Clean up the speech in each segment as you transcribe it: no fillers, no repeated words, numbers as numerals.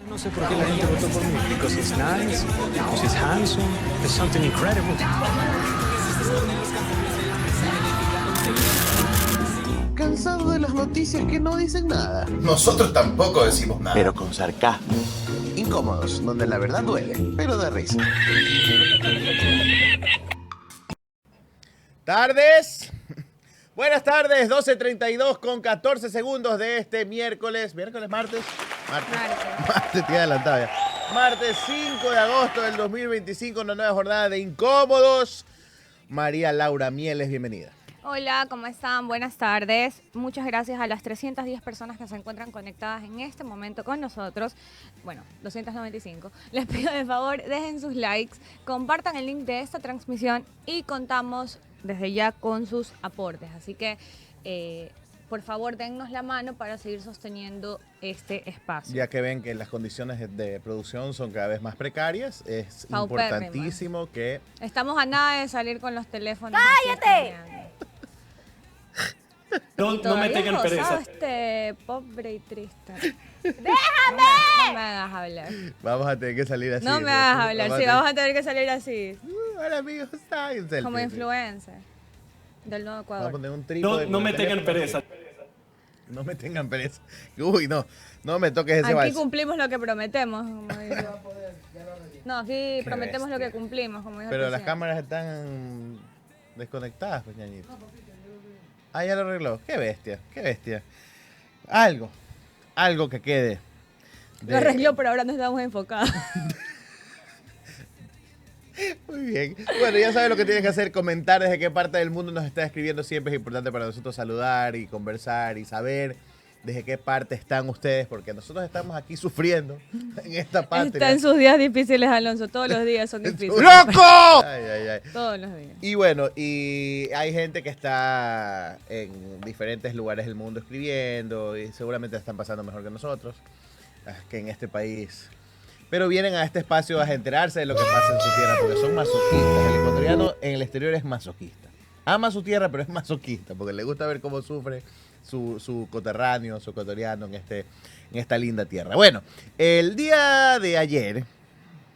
No sé por qué la gente votó por mí. Because he's nice, because he's handsome, there's something incredible. Cansado de las noticias que no dicen nada. Nosotros tampoco decimos nada. Pero con sarcasmo. Incómodos, donde la verdad duele, pero da risa. Tardes. Buenas tardes, 12:32 con 14 segundos de este miércoles. ¿Miércoles, martes? Martes, te adelantaba ya. Martes 5 de agosto del 2025, una nueva jornada de Incómodos. María Laura Mieles, bienvenida. Hola, ¿cómo están? Buenas tardes. Muchas gracias a las 310 personas que se encuentran conectadas en este momento con nosotros. Bueno, 295. Les pido de favor, dejen sus likes, compartan el link de esta transmisión y contamos desde ya con sus aportes. Así que, por favor, dennos la mano para seguir sosteniendo este espacio. Ya que ven que las condiciones de producción son cada vez más precarias, es importantísimo que... Estamos a nada de salir con los teléfonos. ¡Cállate! No me tengan pereza. Este pobre y triste. ¡Déjame! No me hagas hablar. Vamos a tener que salir así. No me hagas hablar. Sí, vamos a tener que salir así. Hola, amigos, está en selfie. Como influencer del Nuevo Vamos a Ecuador. poner un trípode. No me tengan pereza. No me tengan pereza. Uy, no me toques ese Aquí vals. cumplimos lo que prometemos. Como dice. No, aquí prometemos lo que bestia. cumplimos, como dijo el Pero las presidente. cámaras están desconectadas, pues, ñañito. Ah, ya lo arregló. Qué bestia, qué bestia. Algo que quede. Lo arregló, pero ahora no estamos enfocados. Muy bien. Bueno, ya sabes lo que tienes que hacer, comentar desde qué parte del mundo nos está escribiendo. Siempre es importante para nosotros saludar y conversar y saber desde qué parte están ustedes, porque nosotros estamos aquí sufriendo en esta patria. Está en sus días difíciles, Alonso. Todos los días son difíciles. ¡Loco! Ay. Todos los días. Y bueno, y hay gente que está en diferentes lugares del mundo escribiendo y seguramente están pasando mejor que nosotros, que en este país. Pero vienen a este espacio a enterarse de lo que pasa en su tierra, porque son masoquistas. El ecuatoriano en el exterior es masoquista. Ama su tierra, pero es masoquista, porque le gusta ver cómo sufre su coterráneo, su ecuatoriano en esta linda tierra. Bueno, el día de ayer,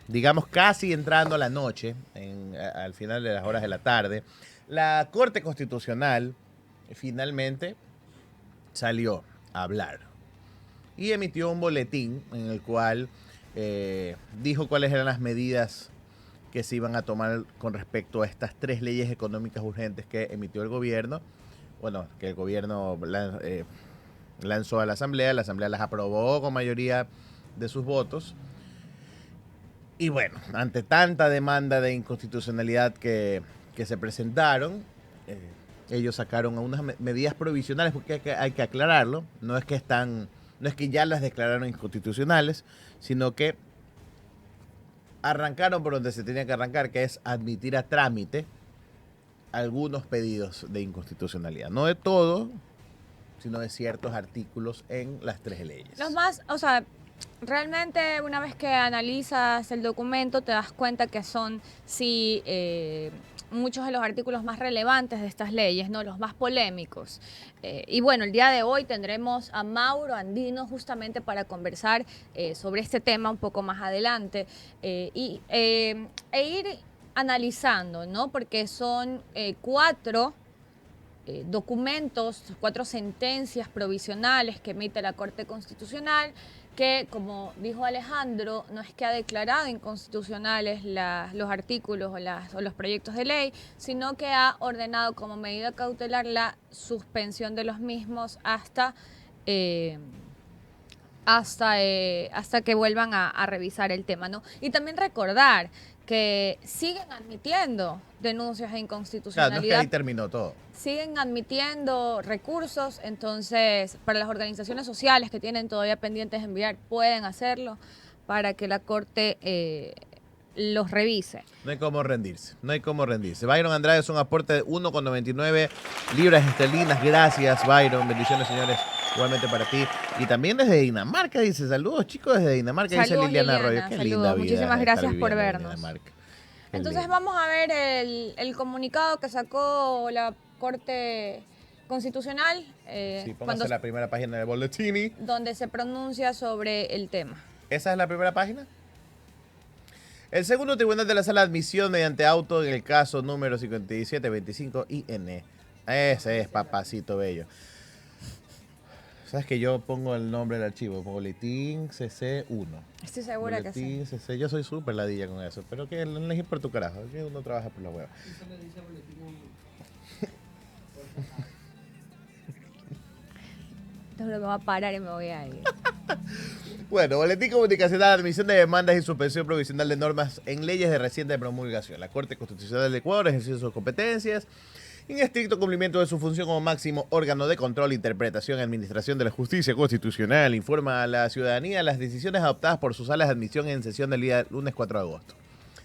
digamos casi entrando a la noche, al final de las horas de la tarde, la Corte Constitucional finalmente salió a hablar y emitió un boletín en el cual dijo cuáles eran las medidas que se iban a tomar con respecto a estas 3 leyes económicas urgentes que emitió el gobierno. Bueno, que el gobierno lanzó a la Asamblea las aprobó con mayoría de sus votos. Y bueno, ante tanta demanda de inconstitucionalidad que se presentaron, ellos sacaron unas medidas provisionales, porque hay que aclararlo, no es que ya las declararon inconstitucionales, sino que arrancaron por donde se tenía que arrancar, que es admitir a trámite algunos pedidos de inconstitucionalidad. No de todo, sino de ciertos artículos en las 3 leyes. Los más, o sea, realmente una vez que analizas el documento te das cuenta que son, sí, muchos de los artículos más relevantes de estas leyes, ¿no? Los más polémicos. Y bueno, el día de hoy tendremos a Mauro Andino justamente para conversar sobre este tema un poco más adelante e ir analizando, ¿no? Porque son 4 documentos, 4 sentencias provisionales que emite la Corte Constitucional, que, como dijo Alejandro, no es que ha declarado inconstitucionales los artículos o los proyectos de ley, sino que ha ordenado como medida cautelar la suspensión de los mismos hasta que vuelvan a revisar el tema, ¿no? Y también recordar que siguen admitiendo denuncias de inconstitucionalidad. Claro, no es que ahí terminó todo. Siguen admitiendo recursos, entonces para las organizaciones sociales que tienen todavía pendientes de enviar, pueden hacerlo para que la Corte los revise. No hay cómo rendirse. Byron Andrade es un aporte de 1,99 libras esterlinas. Gracias, Byron. Bendiciones, señores. Igualmente para ti. Y también desde Dinamarca dice, saludos chicos desde Dinamarca, Saludos, dice Liliana Liliana, Arroyo. Qué saludos. linda vida. Muchísimas estar gracias por viviendo en vernos. Dinamarca. Qué Entonces lindo. vamos a ver el comunicado que sacó la Corte Constitucional Sí, póngase la primera página del boletín. donde se pronuncia sobre el tema. Esa es la primera página. El segundo tribunal de la sala de admisión mediante auto en el caso número 5725 IN. Ese es papacito bello. ¿Sabes que yo pongo el nombre del archivo? Pongo boletín CC1. Estoy segura que sí. Boletín CC. Yo soy súper ladilla con eso, pero que no les por tu carajo, que uno trabaja por la hueva. Entonces me voy a parar y me voy a ir. Bueno, boletín comunicacional, admisión de demandas y suspensión provisional de normas en leyes de reciente promulgación. La Corte Constitucional de Ecuador ejerció sus competencias en estricto cumplimiento de su función como máximo órgano de control, interpretación y administración de la justicia constitucional. Informa a la ciudadanía las decisiones adoptadas por sus salas de admisión en sesión del día lunes 4 de agosto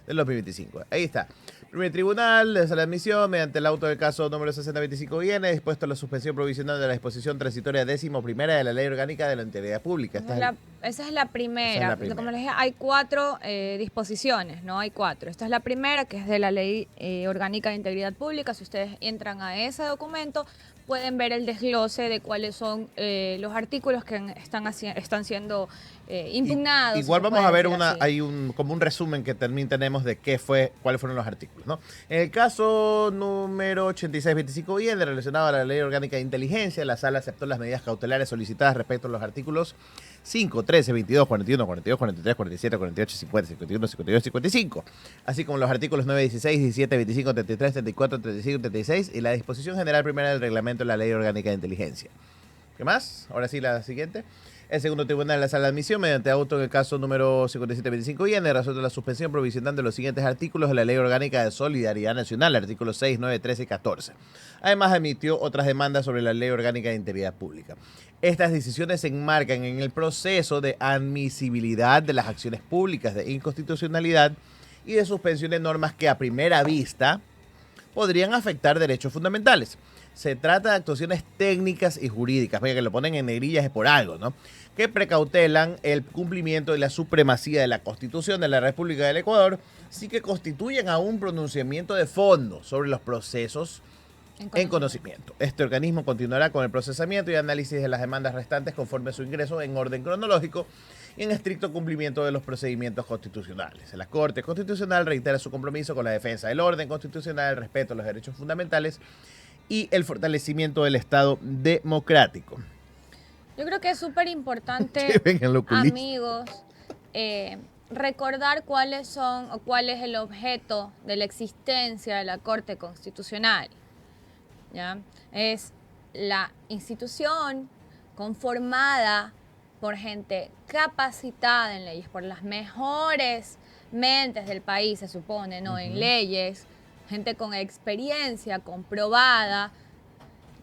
del 2025. Ahí está. Primer tribunal de sala de admisión, mediante el auto del caso número 6025 viene dispuesto la suspensión provisional de la disposición transitoria 11ª de la Ley Orgánica de la Integridad Pública. Esa es la primera. Esa es la primera. Como les dije, hay 4 disposiciones, ¿no? Hay 4. Esta es la primera, que es de la Ley Orgánica de Integridad Pública. Si ustedes entran a ese documento, pueden ver el desglose de cuáles son los artículos que están siendo impugnados. Igual se vamos puede a ver decir así. como un resumen que también tenemos de cuáles fueron los artículos, ¿no? En el caso número 8625 bien relacionado a la Ley Orgánica de Inteligencia, la sala aceptó las medidas cautelares solicitadas respecto a los artículos 5, 13, 22, 41, 42, 43, 47, 48, 50, 51, 52, 55, así como los artículos 9, 16, 17, 25, 33, 34, 35, 36 y la disposición general primera del reglamento de la Ley Orgánica de Inteligencia. ¿Qué más? Ahora sí, la siguiente. El segundo tribunal de la sala de admisión, mediante auto en el caso número 5725 y en razón de la suspensión provisional de los siguientes artículos de la Ley Orgánica de Solidaridad Nacional, artículos 6, 9, 13 y 14. Además, emitió otras demandas sobre la Ley Orgánica de Integridad Pública. Estas decisiones se enmarcan en el proceso de admisibilidad de las acciones públicas de inconstitucionalidad y de suspensión de normas que a primera vista podrían afectar derechos fundamentales. Se trata de actuaciones técnicas y jurídicas, porque que lo ponen en negrillas es por algo, ¿no? Que precautelan el cumplimiento de la supremacía de la Constitución de la República del Ecuador, sí que constituyen a un pronunciamiento de fondo sobre los procesos en conocimiento. Este organismo continuará con el procesamiento y análisis de las demandas restantes conforme a su ingreso en orden cronológico y en estricto cumplimiento de los procedimientos constitucionales. La Corte Constitucional reitera su compromiso con la defensa del orden constitucional, el respeto a los derechos fundamentales y el fortalecimiento del Estado democrático. Yo creo que es súper importante, amigos, recordar cuál es el objeto de la existencia de la Corte Constitucional. ¿Ya? Es la institución conformada por gente capacitada en leyes, por las mejores mentes del país, se supone, ¿no? En leyes, gente con experiencia comprobada,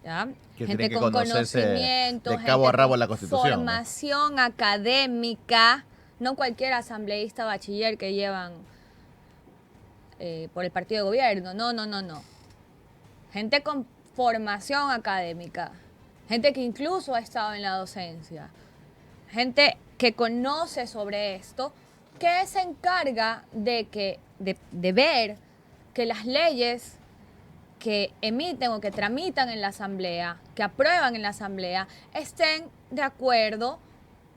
¿ya? Gente con conocimiento, de cabo a rabo la Constitución, formación académica, no cualquier asambleísta bachiller que llevan por el partido de gobierno, no. Gente con formación académica, gente que incluso ha estado en la docencia, gente que conoce sobre esto, que se encarga de ver que las leyes que emiten o que tramitan en la Asamblea, que aprueban en la Asamblea, estén de acuerdo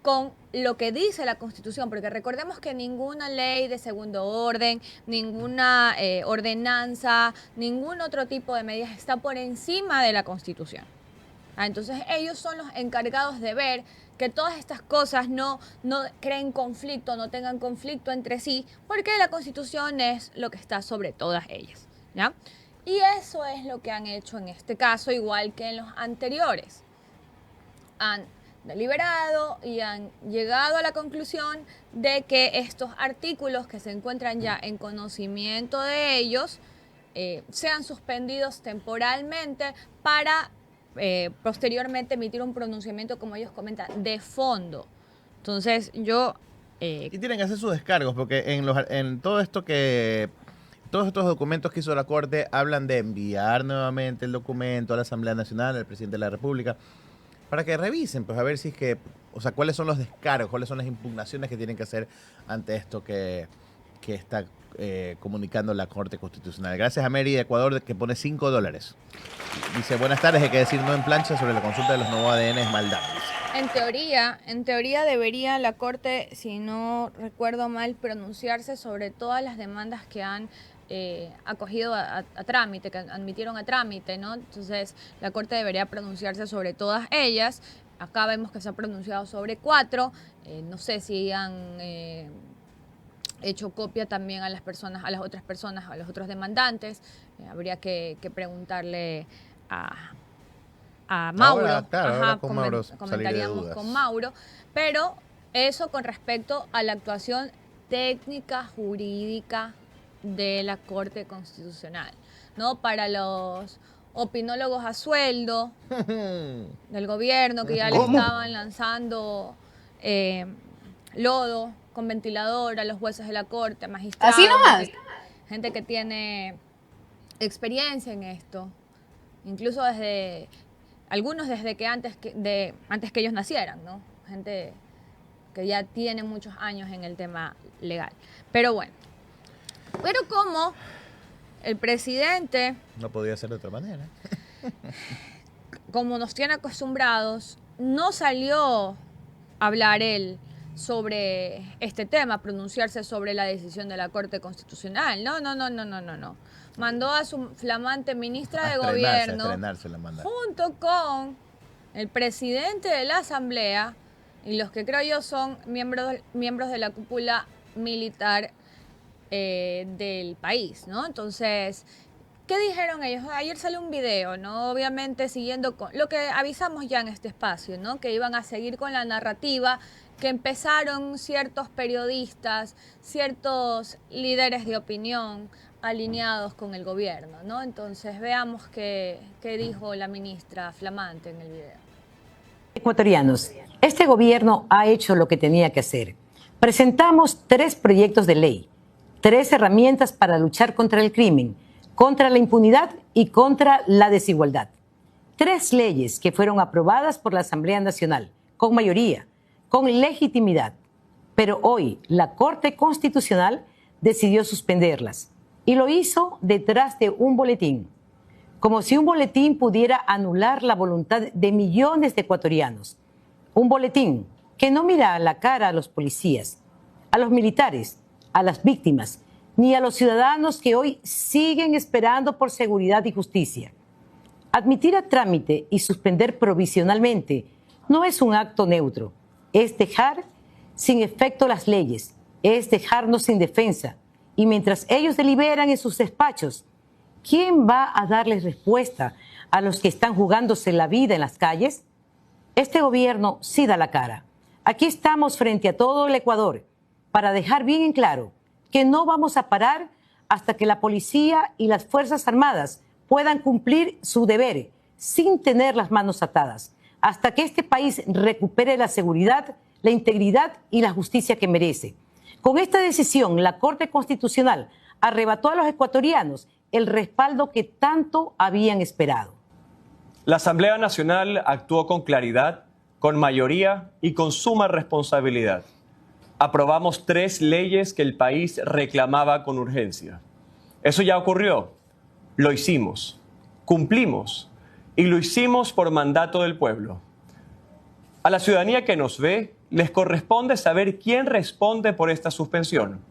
con lo que dice la Constitución, porque recordemos que ninguna ley de segundo orden, ninguna ordenanza, ningún otro tipo de medidas está por encima de la Constitución. Entonces ellos son los encargados de ver que todas estas cosas no creen conflicto, no tengan conflicto entre sí, porque la Constitución es lo que está sobre todas ellas, ¿ya? Y eso es lo que han hecho en este caso, igual que en los anteriores. Han deliberado y han llegado a la conclusión de que estos artículos que se encuentran ya en conocimiento de ellos sean suspendidos temporalmente para posteriormente emitir un pronunciamiento, como ellos comentan, de fondo. Entonces yo... y tienen que hacer sus descargos, porque en todo esto todos estos documentos que hizo la Corte hablan de enviar nuevamente el documento a la Asamblea Nacional, al presidente de la República, para que revisen, pues a ver si es que, o sea, cuáles son los descargos, cuáles son las impugnaciones que tienen que hacer ante esto que está comunicando la Corte Constitucional. Gracias a Mary de Ecuador, que pone $5. Dice, buenas tardes, hay que decir no en plancha sobre la consulta de los nuevos ADN es maldad. Dice. En teoría debería la Corte, si no recuerdo mal, pronunciarse sobre todas las demandas que han acogido a trámite, que admitieron a trámite, ¿no? Entonces, la Corte debería pronunciarse sobre todas ellas. Acá vemos que se ha pronunciado sobre 4. No sé si han hecho copia también a las personas, a las otras personas, a los otros demandantes. Habría que preguntarle a Mauro. Ahora, claro, ahora con Mauro Comentaríamos dudas. con Mauro. Pero eso con respecto a la actuación técnica jurídica de la Corte Constitucional, ¿no? Para los opinólogos a sueldo del gobierno que ya le estaban lanzando lodo con ventilador a los jueces de la Corte, a magistrados. ¿Así nomás? Gente que tiene experiencia en esto, incluso desde algunos desde que antes que ellos nacieran, ¿no? Gente que ya tiene muchos años en el tema legal. Pero bueno, pero como el presidente, No podía ser de otra manera. como nos tiene acostumbrados, no salió a hablar él sobre este tema, pronunciarse sobre la decisión de la Corte Constitucional. No. Mandó a su flamante ministra de Gobierno, Estrenarse la mandaron. junto con el presidente de la Asamblea y los que creo yo son miembros de la cúpula militar del país, ¿no? Entonces, ¿qué dijeron ellos? Ayer salió un video, ¿no? Obviamente siguiendo con lo que avisamos ya en este espacio, ¿no? Que iban a seguir con la narrativa que empezaron ciertos periodistas, ciertos líderes de opinión alineados con el gobierno, ¿no? Entonces, veamos qué dijo la ministra flamante en el video. Ecuatorianos, este gobierno ha hecho lo que tenía que hacer. Presentamos 3 proyectos de ley, 3 herramientas para luchar contra el crimen, contra la impunidad y contra la desigualdad. 3 leyes que fueron aprobadas por la Asamblea Nacional, con mayoría, con legitimidad. Pero hoy la Corte Constitucional decidió suspenderlas y lo hizo detrás de un boletín. Como si un boletín pudiera anular la voluntad de millones de ecuatorianos. Un boletín que no mira a la cara a los policías, a los militares, a las víctimas, ni a los ciudadanos que hoy siguen esperando por seguridad y justicia. Admitir a trámite y suspender provisionalmente no es un acto neutro, es dejar sin efecto las leyes, es dejarnos sin defensa. Y mientras ellos deliberan en sus despachos, ¿quién va a darles respuesta a los que están jugándose la vida en las calles? Este gobierno sí da la cara. Aquí estamos frente a todo el Ecuador para dejar bien en claro que no vamos a parar hasta que la policía y las Fuerzas Armadas puedan cumplir su deber sin tener las manos atadas, hasta que este país recupere la seguridad, la integridad y la justicia que merece. Con esta decisión, la Corte Constitucional arrebató a los ecuatorianos el respaldo que tanto habían esperado. La Asamblea Nacional actuó con claridad, con mayoría y con suma responsabilidad. Aprobamos 3 leyes que el país reclamaba con urgencia. Eso ya ocurrió. Lo hicimos, cumplimos y lo hicimos por mandato del pueblo. A la ciudadanía que nos ve les corresponde saber quién responde por esta suspensión.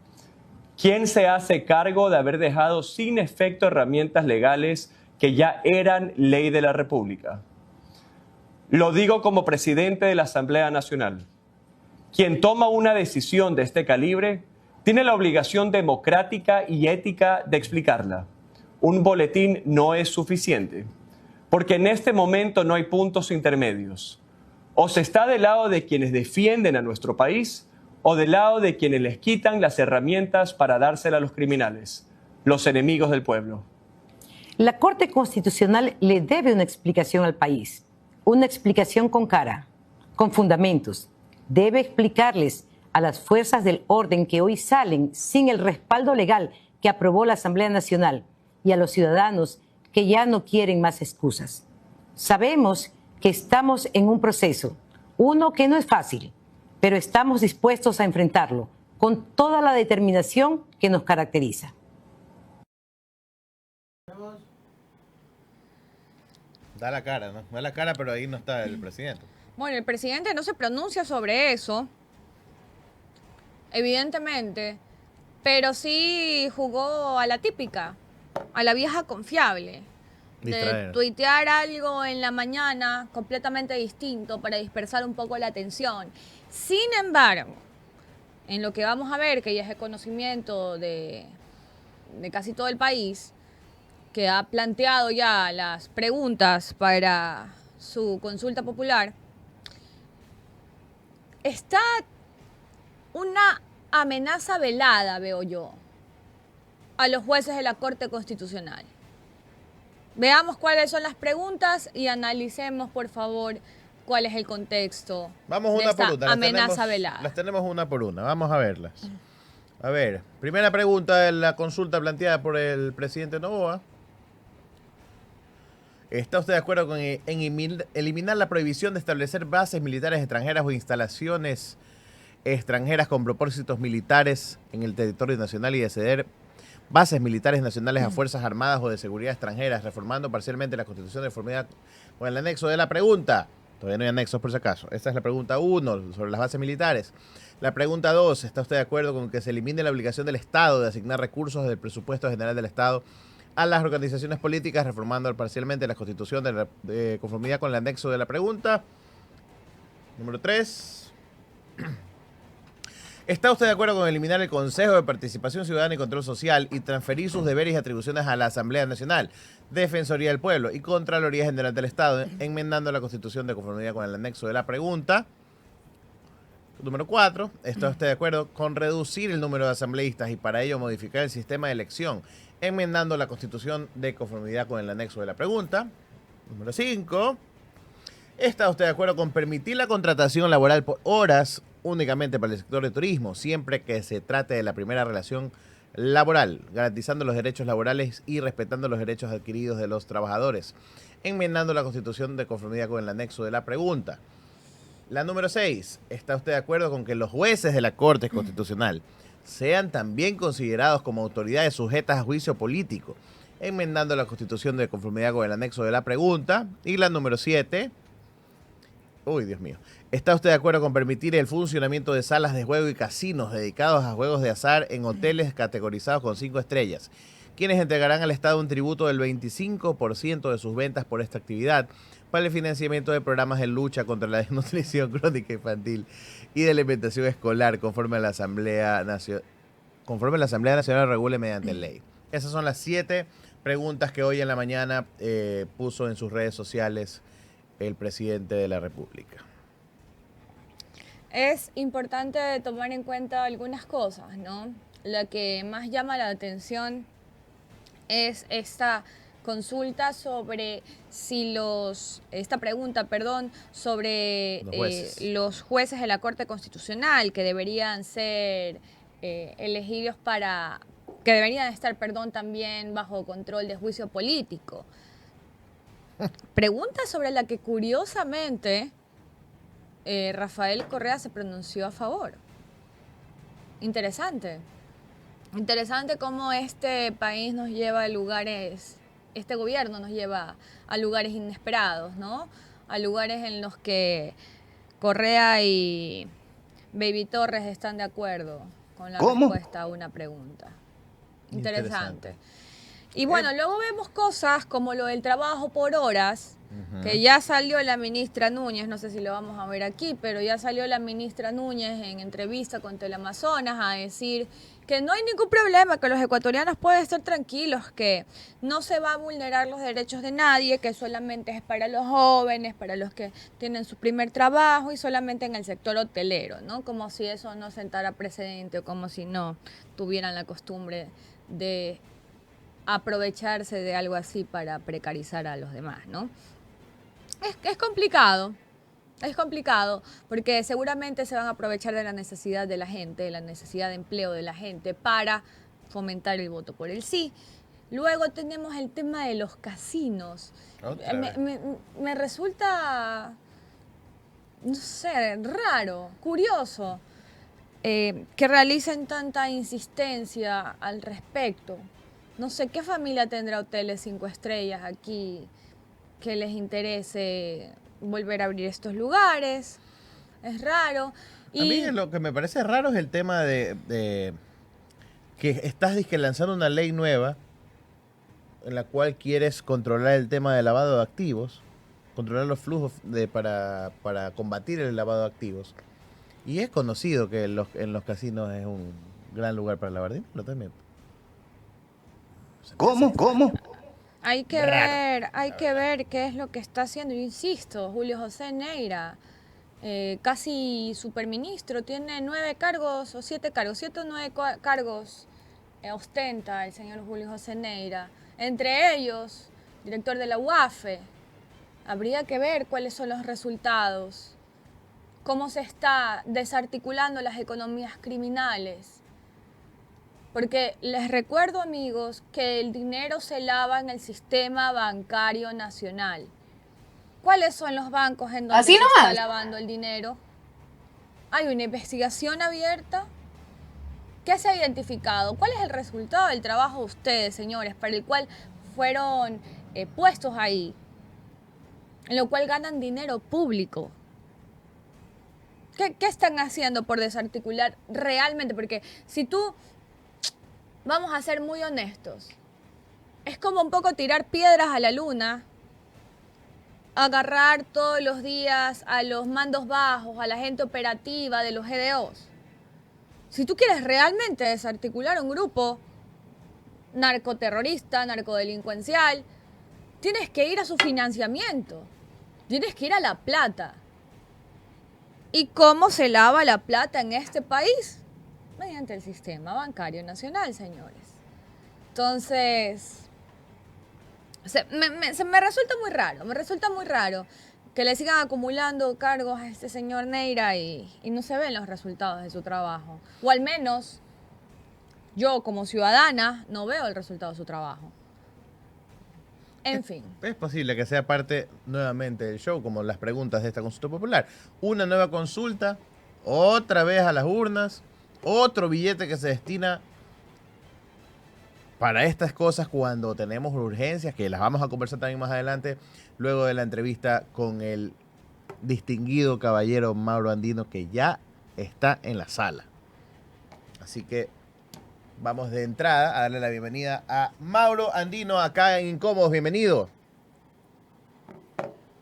¿Quién se hace cargo de haber dejado sin efecto herramientas legales que ya eran ley de la República? Lo digo como presidente de la Asamblea Nacional. Quien toma una decisión de este calibre tiene la obligación democrática y ética de explicarla. Un boletín no es suficiente, porque en este momento no hay puntos intermedios. O se está del lado de quienes defienden a nuestro país, o del lado de quienes les quitan las herramientas para dárselas a los criminales, los enemigos del pueblo. La Corte Constitucional le debe una explicación al país, una explicación con cara, con fundamentos. Debe explicarles a las fuerzas del orden que hoy salen sin el respaldo legal que aprobó la Asamblea Nacional y a los ciudadanos que ya no quieren más excusas. Sabemos que estamos en un proceso, uno que no es fácil, pero estamos dispuestos a enfrentarlo con toda la determinación que nos caracteriza. Da la cara, ¿no? Da la cara, pero ahí no está el presidente. Bueno, el presidente no se pronuncia sobre eso, evidentemente, pero sí jugó a la típica, a la vieja confiable, de Distraer. tuitear algo en la mañana completamente distinto para dispersar un poco la atención. Sin embargo, en lo que vamos a ver, que ya es de conocimiento de casi todo el país, que ha planteado ya las preguntas para su consulta popular, está una amenaza velada, veo yo, a los jueces de la Corte Constitucional. Veamos cuáles son las preguntas y analicemos, por favor, cuál es el contexto Vamos de una esta por una. amenaza velada. Las tenemos una por una. Vamos a verlas. A ver, primera pregunta de la consulta planteada por el presidente Noboa. ¿Está usted de acuerdo con eliminar la prohibición de establecer bases militares extranjeras o instalaciones extranjeras con propósitos militares en el territorio nacional y de ceder bases militares nacionales a fuerzas armadas o de seguridad extranjeras, reformando parcialmente la Constitución de conformidad con el anexo de la pregunta? Todavía no hay anexos por si acaso. Esta es la pregunta 1 sobre las bases militares. La pregunta 2, ¿está usted de acuerdo con que se elimine la obligación del Estado de asignar recursos del presupuesto general del Estado a las organizaciones políticas, reformando parcialmente la Constitución de conformidad con el anexo de la pregunta? Número 3. ¿Está usted de acuerdo con eliminar el Consejo de Participación Ciudadana y Control Social y transferir sus deberes y atribuciones a la Asamblea Nacional, Defensoría del Pueblo y Contraloría General del Estado, enmendando la Constitución de conformidad con el anexo de la pregunta? Número 4. ¿Está usted de acuerdo con reducir el número de asambleístas y para ello modificar el sistema de elección, enmendando la Constitución de conformidad con el anexo de la pregunta? Número 5. ¿Está usted de acuerdo con permitir la contratación laboral por horas únicamente para el sector de turismo, siempre que se trate de la primera relación laboral, garantizando los derechos laborales y respetando los derechos adquiridos de los trabajadores, enmendando la Constitución de conformidad con el anexo de la pregunta? La número 6. ¿Está usted de acuerdo con que los jueces de la Corte Constitucional sean también considerados como autoridades sujetas a juicio político, enmendando la Constitución de conformidad con el anexo de la pregunta? Y la número 7. Uy, Dios mío. ¿Está usted de acuerdo con permitir el funcionamiento de salas de juego y casinos dedicados a juegos de azar en hoteles categorizados con 5 estrellas, quienes entregarán al Estado un tributo del 25% de sus ventas por esta actividad para el financiamiento de programas de lucha contra la desnutrición crónica infantil y de alimentación escolar, conforme la Asamblea Nacional regule mediante ley? Esas son las 7 preguntas que hoy en la mañana puso en sus redes sociales el presidente de la República. Es importante tomar en cuenta algunas cosas, ¿no? La que más llama la atención es esta consulta sobre si esta pregunta, perdón, sobre los jueces de la Corte Constitucional que deberían ser elegidos que deberían estar, perdón, también bajo control de juicio político. Pregunta sobre la que curiosamente Rafael Correa se pronunció a favor. Interesante. Interesante cómo este país nos lleva a lugares, este gobierno nos lleva a lugares inesperados, ¿no? A lugares en los que Correa y Baby Torres están de acuerdo con la respuesta a una pregunta. Interesante. Y bueno, luego vemos cosas como lo del trabajo por horas, que ya salió la ministra Núñez, no sé si lo vamos a ver aquí, pero ya salió la ministra Núñez en entrevista con Teleamazonas a decir que no hay ningún problema, que los ecuatorianos pueden estar tranquilos, que no se va a vulnerar los derechos de nadie, que solamente es para los jóvenes, para los que tienen su primer trabajo y solamente en el sector hotelero, ¿no? Como si eso no sentara precedente o como si no tuvieran la costumbre de aprovecharse de algo así para precarizar a los demás, ¿no? Es complicado, porque seguramente se van a aprovechar de la necesidad de la gente, de la necesidad de empleo de la gente para fomentar el voto por el sí. Luego tenemos el tema de los casinos. Me resulta, no sé, raro, curioso que realicen tanta insistencia al respecto. No sé, ¿qué familia tendrá hoteles 5 estrellas aquí que les interese volver a abrir estos lugares. Es raro. A mí lo que me parece raro es el tema de que estás dizque lanzando una ley nueva en la cual quieres controlar el tema del lavado de activos, controlar los flujos para combatir el lavado de activos. Y es conocido que en los casinos es un gran lugar para lavar dinero también. ¿Cómo? Hay que ver qué es lo que está haciendo. Yo insisto, Julio José Neira, casi superministro, tiene 9 cargos o 7 cargos, 7 o 9 cargos ostenta el señor Julio José Neira. Entre ellos, director de la UAFE. Habría que ver cuáles son los resultados, cómo se está desarticulando las economías criminales. Porque les recuerdo, amigos, que el dinero se lava en el sistema bancario nacional. ¿Cuáles son los bancos en donde se está lavando el dinero? ¿Hay una investigación abierta? ¿Qué se ha identificado? ¿Cuál es el resultado del trabajo de ustedes, señores, para el cual fueron puestos ahí? En lo cual ganan dinero público. ¿Qué están haciendo por desarticular realmente? Porque si tú... Vamos a ser muy honestos. Es como un poco tirar piedras a la luna, agarrar todos los días a los mandos bajos, a la gente operativa de los GDOs. Si tú quieres realmente desarticular un grupo narcoterrorista, narcodelincuencial, tienes que ir a su financiamiento, tienes que ir a la plata. ¿Y cómo se lava la plata en este país? Mediante el sistema bancario nacional, señores. Entonces, me resulta muy raro que le sigan acumulando cargos a este señor Neira y no se ven los resultados de su trabajo. O al menos, yo como ciudadana no veo el resultado de su trabajo. En fin. Es posible que sea parte nuevamente del show, como las preguntas de esta consulta popular. Una nueva consulta, otra vez a las urnas, otro billete que se destina para estas cosas cuando tenemos urgencias, que las vamos a conversar también más adelante, luego de la entrevista con el distinguido caballero Mauro Andino, que ya está en la sala. Así que vamos de entrada a darle la bienvenida a Mauro Andino acá en Incómodos. Bienvenido.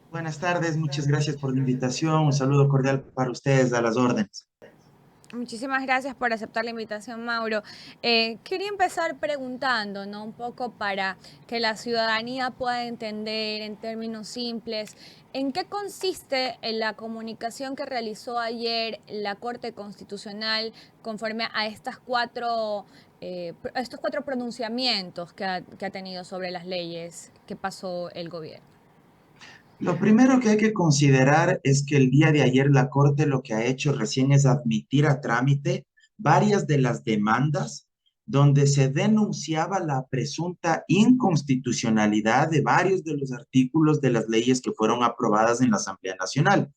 Buenas tardes, muchas gracias por la invitación. Un saludo cordial para ustedes, a las órdenes. Muchísimas gracias por aceptar la invitación, Mauro. Quería empezar preguntando, ¿no? Un poco para que la ciudadanía pueda entender en términos simples, ¿en qué consiste la comunicación que realizó ayer la Corte Constitucional conforme a estos cuatro pronunciamientos que ha tenido sobre las leyes que pasó el gobierno? Lo primero que hay que considerar es que el día de ayer la Corte lo que ha hecho recién es admitir a trámite varias de las demandas donde se denunciaba la presunta inconstitucionalidad de varios de los artículos de las leyes que fueron aprobadas en la Asamblea Nacional.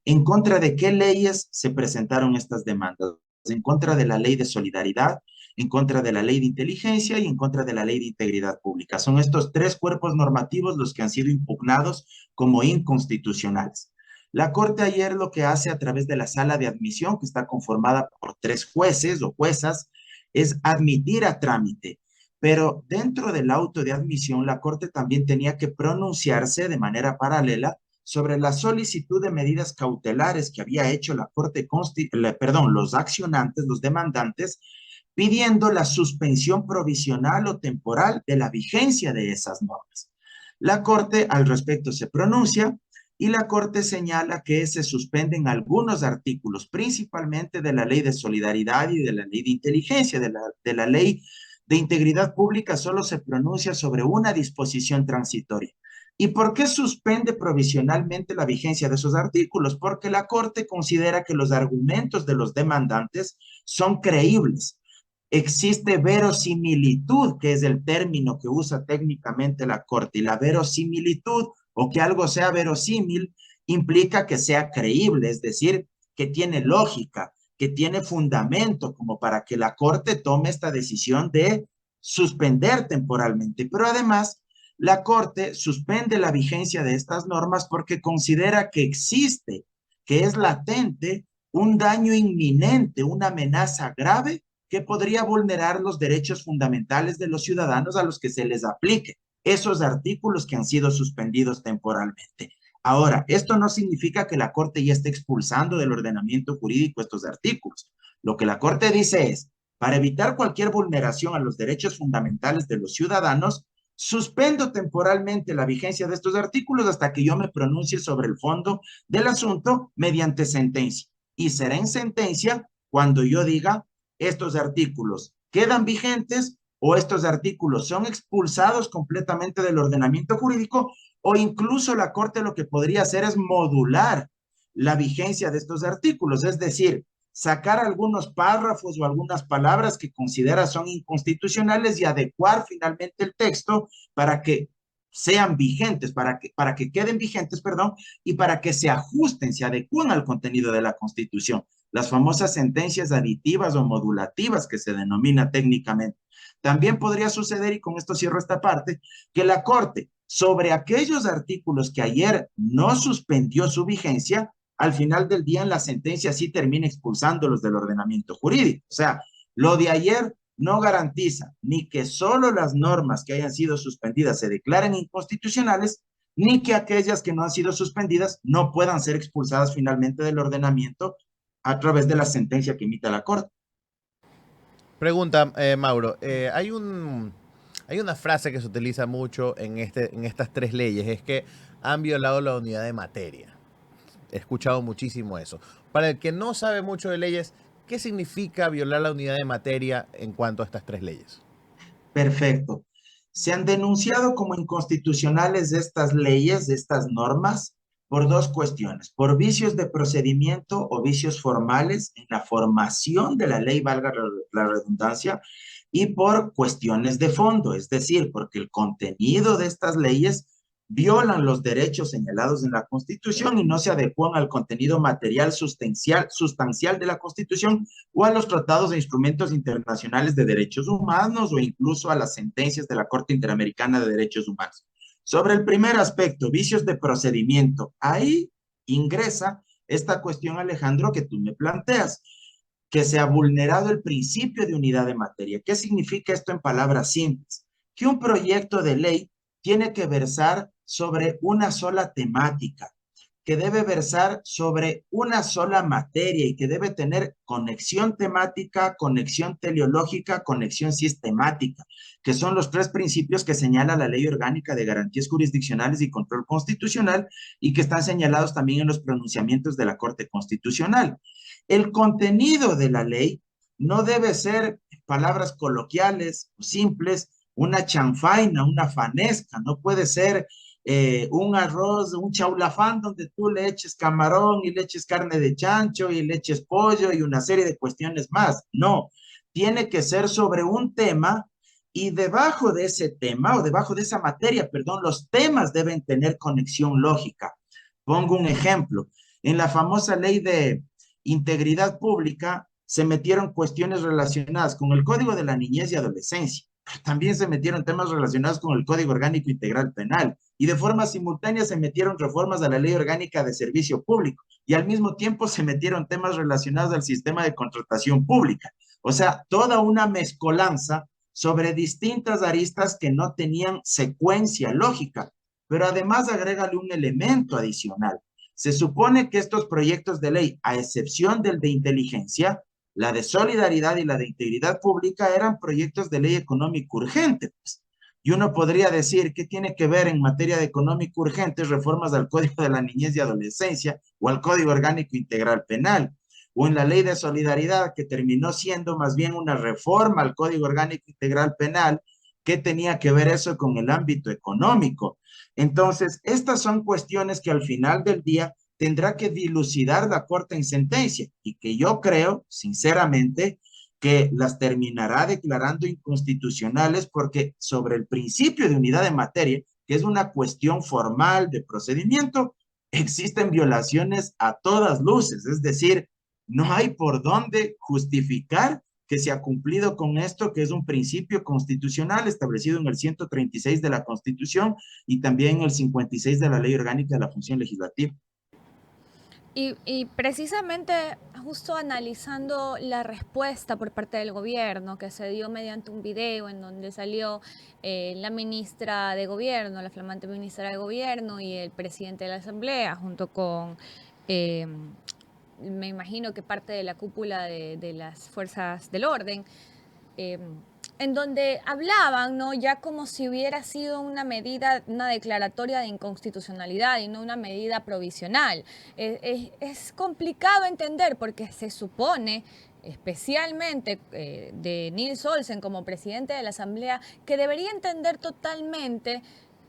¿En contra de qué leyes se presentaron estas demandas? En contra de la Ley de Solidaridad, en contra de la Ley de Inteligencia y en contra de la Ley de Integridad Pública. Son estos 3 cuerpos normativos los que han sido impugnados como inconstitucionales. La Corte ayer lo que hace a través de la sala de admisión, que está conformada por 3 jueces o juezas, es admitir a trámite. Pero dentro del auto de admisión, la Corte también tenía que pronunciarse de manera paralela sobre la solicitud de medidas cautelares que había hecho la Corte los accionantes, los demandantes, pidiendo la suspensión provisional o temporal de la vigencia de esas normas. La Corte al respecto se pronuncia y la Corte señala que se suspenden algunos artículos, principalmente de la Ley de Solidaridad y de la Ley de Inteligencia, de la Ley de Integridad Pública, solo se pronuncia sobre una disposición transitoria. ¿Y por qué suspende provisionalmente la vigencia de esos artículos? Porque la Corte considera que los argumentos de los demandantes son creíbles. Existe verosimilitud, que es el término que usa técnicamente la Corte, y la verosimilitud, o que algo sea verosímil, implica que sea creíble, es decir, que tiene lógica, que tiene fundamento, como para que la Corte tome esta decisión de suspender temporalmente. Pero además, la Corte suspende la vigencia de estas normas porque considera que existe, que es latente, un daño inminente, una amenaza grave que podría vulnerar los derechos fundamentales de los ciudadanos a los que se les aplique esos artículos que han sido suspendidos temporalmente. Ahora, esto no significa que la Corte ya esté expulsando del ordenamiento jurídico estos artículos. Lo que la Corte dice es, para evitar cualquier vulneración a los derechos fundamentales de los ciudadanos, suspendo temporalmente la vigencia de estos artículos hasta que yo me pronuncie sobre el fondo del asunto mediante sentencia. Y será en sentencia cuando yo diga, estos artículos quedan vigentes o estos artículos son expulsados completamente del ordenamiento jurídico, o incluso la Corte lo que podría hacer es modular la vigencia de estos artículos, es decir, sacar algunos párrafos o algunas palabras que considera son inconstitucionales y adecuar finalmente el texto para que sean vigentes, para que queden vigentes, perdón, y para que se ajusten, se adecúen al contenido de la Constitución. Las famosas sentencias aditivas o modulativas que se denomina técnicamente. También podría suceder, y con esto cierro esta parte, que la Corte, sobre aquellos artículos que ayer no suspendió su vigencia, al final del día en la sentencia sí termina expulsándolos del ordenamiento jurídico. O sea, lo de ayer no garantiza ni que solo las normas que hayan sido suspendidas se declaren inconstitucionales, ni que aquellas que no han sido suspendidas no puedan ser expulsadas finalmente del ordenamiento a través de la sentencia que emita la Corte. Pregunta, Mauro, hay una frase que se utiliza mucho en estas tres leyes, es que han violado la unidad de materia. He escuchado muchísimo eso. Para el que no sabe mucho de leyes, ¿qué significa violar la unidad de materia en cuanto a estas tres leyes? Perfecto. Se han denunciado como inconstitucionales estas leyes, estas normas, por dos cuestiones, por vicios de procedimiento o vicios formales en la formación de la ley, valga la redundancia, y por cuestiones de fondo, es decir, porque el contenido de estas leyes violan los derechos señalados en la Constitución y no se adecuan al contenido material sustancial de la Constitución o a los tratados e instrumentos internacionales de derechos humanos o incluso a las sentencias de la Corte Interamericana de Derechos Humanos. Sobre el primer aspecto, vicios de procedimiento, ahí ingresa esta cuestión, Alejandro, que tú me planteas, que se ha vulnerado el principio de unidad de materia. ¿Qué significa esto en palabras simples? Que un proyecto de ley tiene que versar sobre una sola temática, que debe versar sobre una sola materia y que debe tener conexión temática, conexión teleológica, conexión sistemática, que son los tres principios que señala la Ley Orgánica de Garantías Jurisdiccionales y Control Constitucional y que están señalados también en los pronunciamientos de la Corte Constitucional. El contenido de la ley no debe ser palabras coloquiales o simples, una chanfaina, una fanesca, no puede ser un arroz, un chaulafán donde tú le eches camarón y le eches carne de chancho y le eches pollo y una serie de cuestiones más. No, tiene que ser sobre un tema y debajo de ese tema o debajo de esa materia, perdón, los temas deben tener conexión lógica. Pongo un ejemplo. En la famosa ley de integridad pública se metieron cuestiones relacionadas con el Código de la Niñez y Adolescencia. También se metieron temas relacionados con el Código Orgánico Integral Penal y de forma simultánea se metieron reformas a la Ley Orgánica de Servicio Público y al mismo tiempo se metieron temas relacionados al sistema de contratación pública. O sea, toda una mezcolanza sobre distintas aristas que no tenían secuencia lógica, pero además agrégale un elemento adicional. Se supone que estos proyectos de ley, a excepción del de inteligencia, la de solidaridad y la de integridad pública eran proyectos de ley económico urgente, pues. Y uno podría decir, ¿qué tiene que ver en materia de económico urgente reformas al Código de la Niñez y Adolescencia o al Código Orgánico Integral Penal? O en la ley de solidaridad, que terminó siendo más bien una reforma al Código Orgánico Integral Penal, ¿qué tenía que ver eso con el ámbito económico? Entonces, estas son cuestiones que al final del día tendrá que dilucidar la Corte en sentencia y que yo creo, sinceramente, que las terminará declarando inconstitucionales porque sobre el principio de unidad de materia, que es una cuestión formal de procedimiento, existen violaciones a todas luces, es decir, no hay por dónde justificar que se ha cumplido con esto, que es un principio constitucional establecido en el 136 de la Constitución y también en el 56 de la Ley Orgánica de la Función Legislativa. Y precisamente justo analizando la respuesta por parte del gobierno que se dio mediante un video en donde salió la ministra de gobierno, la flamante ministra de gobierno y el presidente de la asamblea junto con, eh, me imagino que parte de la cúpula de las fuerzas del orden, eh, en donde hablaban, ¿no? Ya como si hubiera sido una medida, una declaratoria de inconstitucionalidad y no una medida provisional. Es complicado entender porque se supone, especialmente de Nils Olsen como presidente de la Asamblea, que debería entender totalmente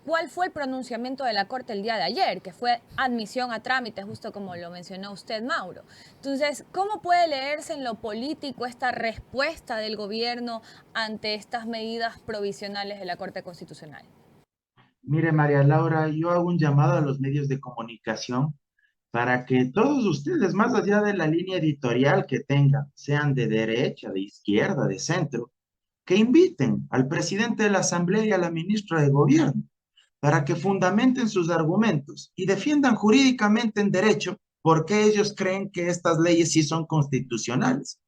cuál fue el pronunciamiento de la Corte el día de ayer, que fue admisión a trámite, justo como lo mencionó usted, Mauro. Entonces, ¿cómo puede leerse en lo político esta respuesta del gobierno ante estas medidas provisionales de la Corte Constitucional? Mire, María Laura, yo hago un llamado a los medios de comunicación para que todos ustedes, más allá de la línea editorial que tengan, sean de derecha, de izquierda, de centro, que inviten al presidente de la Asamblea y a la ministra de Gobierno para que fundamenten sus argumentos y defiendan jurídicamente en derecho por qué ellos creen que estas leyes sí son constitucionales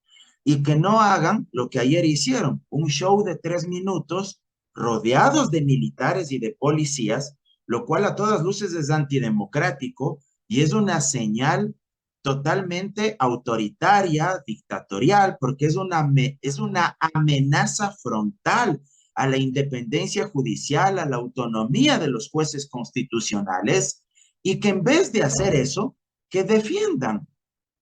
y que no hagan lo que ayer hicieron, un show de 3 minutos rodeados de militares y de policías, lo cual a todas luces es antidemocrático y es una señal totalmente autoritaria, dictatorial, porque es una amenaza frontal a la independencia judicial, a la autonomía de los jueces constitucionales, y que en vez de hacer eso, que defiendan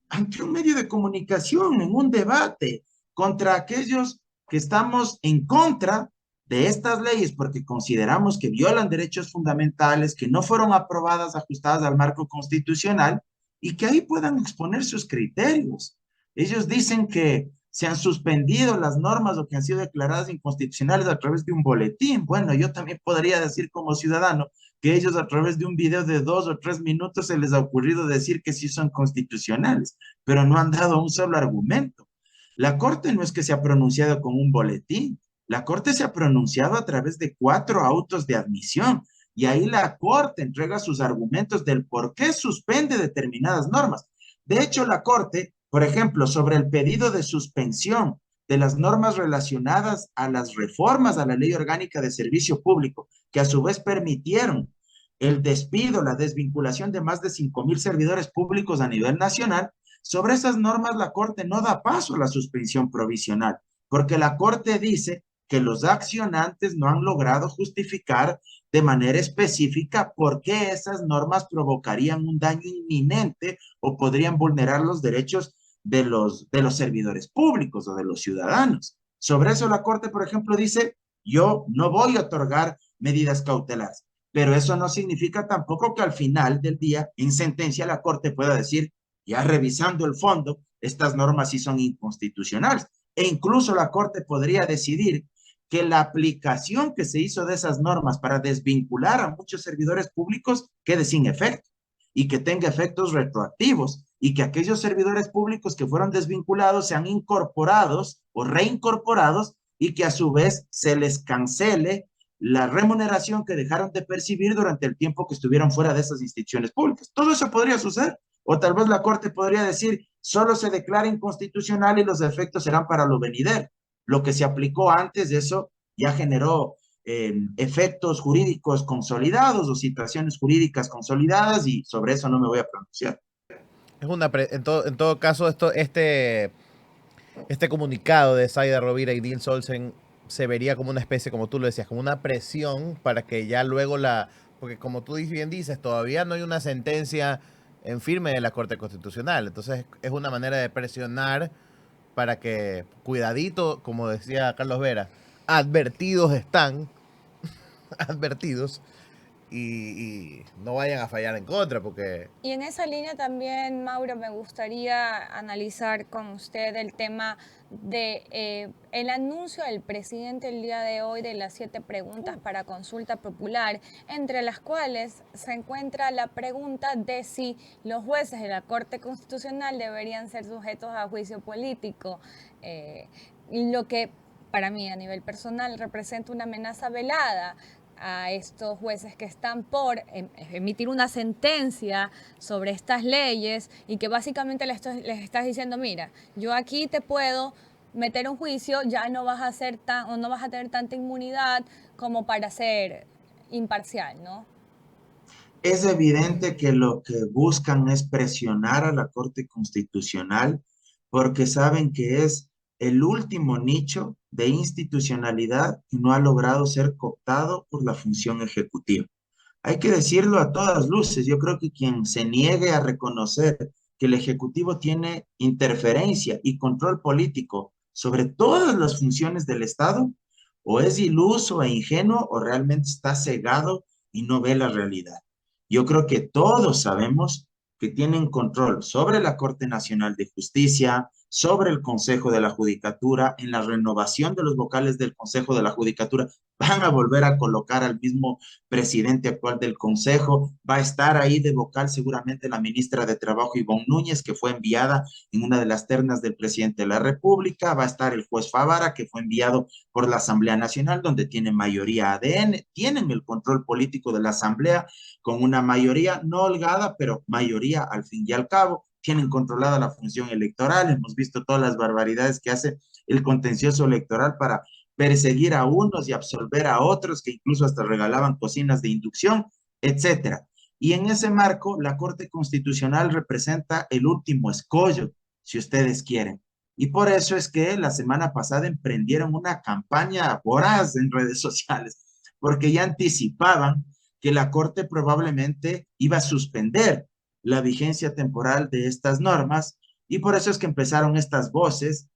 ante un medio de comunicación, en un debate, contra aquellos que estamos en contra de estas leyes porque consideramos que violan derechos fundamentales, que no fueron aprobadas, ajustadas al marco constitucional, y que ahí puedan exponer sus criterios. Ellos dicen que se han suspendido las normas o que han sido declaradas inconstitucionales a través de un boletín. Bueno, yo también podría decir como ciudadano que ellos a través de un video de 2 o 3 minutos se les ha ocurrido decir que sí son constitucionales, pero no han dado un solo argumento. La Corte no es que se ha pronunciado con un boletín, la Corte se ha pronunciado a través de 4 autos de admisión y ahí la Corte entrega sus argumentos del por qué suspende determinadas normas. De hecho, la Corte, por ejemplo, sobre el pedido de suspensión de las normas relacionadas a las reformas a la Ley Orgánica de Servicio Público, que a su vez permitieron el despido, la desvinculación de más de 5,000 servidores públicos a nivel nacional, sobre esas normas la Corte no da paso a la suspensión provisional, porque la Corte dice que los accionantes no han logrado justificar de manera específica por qué esas normas provocarían un daño inminente o podrían vulnerar los derechos de los servidores públicos o de los ciudadanos. Sobre eso la Corte, por ejemplo, dice, yo no voy a otorgar medidas cautelares, pero eso no significa tampoco que al final del día, en sentencia, la Corte pueda decir, ya revisando el fondo, estas normas sí son inconstitucionales. E incluso la Corte podría decidir que la aplicación que se hizo de esas normas para desvincular a muchos servidores públicos quede sin efecto y que tenga efectos retroactivos y que aquellos servidores públicos que fueron desvinculados sean incorporados o reincorporados y que a su vez se les cancele la remuneración que dejaron de percibir durante el tiempo que estuvieron fuera de esas instituciones públicas. Todo eso podría suceder. O tal vez la Corte podría decir, solo se declara inconstitucional y los efectos serán para lo venidero. Lo que se aplicó antes, eso ya generó efectos jurídicos consolidados o situaciones jurídicas consolidadas y sobre eso no me voy a pronunciar. En todo caso, este comunicado de Zaida Rovira y Nils Olsen se vería como una especie, como tú lo decías, como una presión para que ya luego porque como tú bien dices, todavía no hay una sentencia en firme de la Corte Constitucional. Entonces es una manera de presionar para que, cuidadito, como decía Carlos Vera, advertidos están, advertidos, y no vayan a fallar en contra, porque... Y en esa línea también, Mauro, me gustaría analizar con usted el tema de el anuncio del presidente el día de hoy de las 7 preguntas para consulta popular, entre las cuales se encuentra la pregunta de si los jueces de la Corte Constitucional deberían ser sujetos a juicio político. lo que para mí a nivel personal representa una amenaza velada a estos jueces que están por emitir una sentencia sobre estas leyes y que básicamente les estás diciendo, mira, yo aquí te puedo meter un juicio, ya no vas a ser o no vas a tener tanta inmunidad como para ser imparcial, ¿no? Es evidente que lo que buscan es presionar a la Corte Constitucional porque saben que es el último nicho de institucionalidad que no ha logrado ser cooptado por la función ejecutiva. Hay que decirlo a todas luces. Yo creo que quien se niegue a reconocer que el Ejecutivo tiene interferencia y control político sobre todas las funciones del Estado, o es iluso e ingenuo o realmente está cegado y no ve la realidad. Yo creo que todos sabemos que tienen control sobre la Corte Nacional de Justicia, sobre el Consejo de la Judicatura, en la renovación de los vocales del Consejo de la Judicatura, van a volver a colocar al mismo presidente actual del Consejo, va a estar ahí de vocal seguramente la ministra de Trabajo, Ivonne Núñez, que fue enviada en una de las ternas del presidente de la República, va a estar el juez Favara, que fue enviado por la Asamblea Nacional, donde tiene mayoría ADN, tienen el control político de la Asamblea, con una mayoría no holgada, pero mayoría al fin y al cabo, tienen controlada la función electoral, hemos visto todas las barbaridades que hace el contencioso electoral para perseguir a unos y absolver a otros, que incluso hasta regalaban cocinas de inducción, etcétera. Y en ese marco, la Corte Constitucional representa el último escollo, si ustedes quieren. Y por eso es que la semana pasada emprendieron una campaña voraz en redes sociales, porque ya anticipaban que la Corte probablemente iba a suspender la vigencia temporal de estas normas, y por eso es que empezaron estas voces,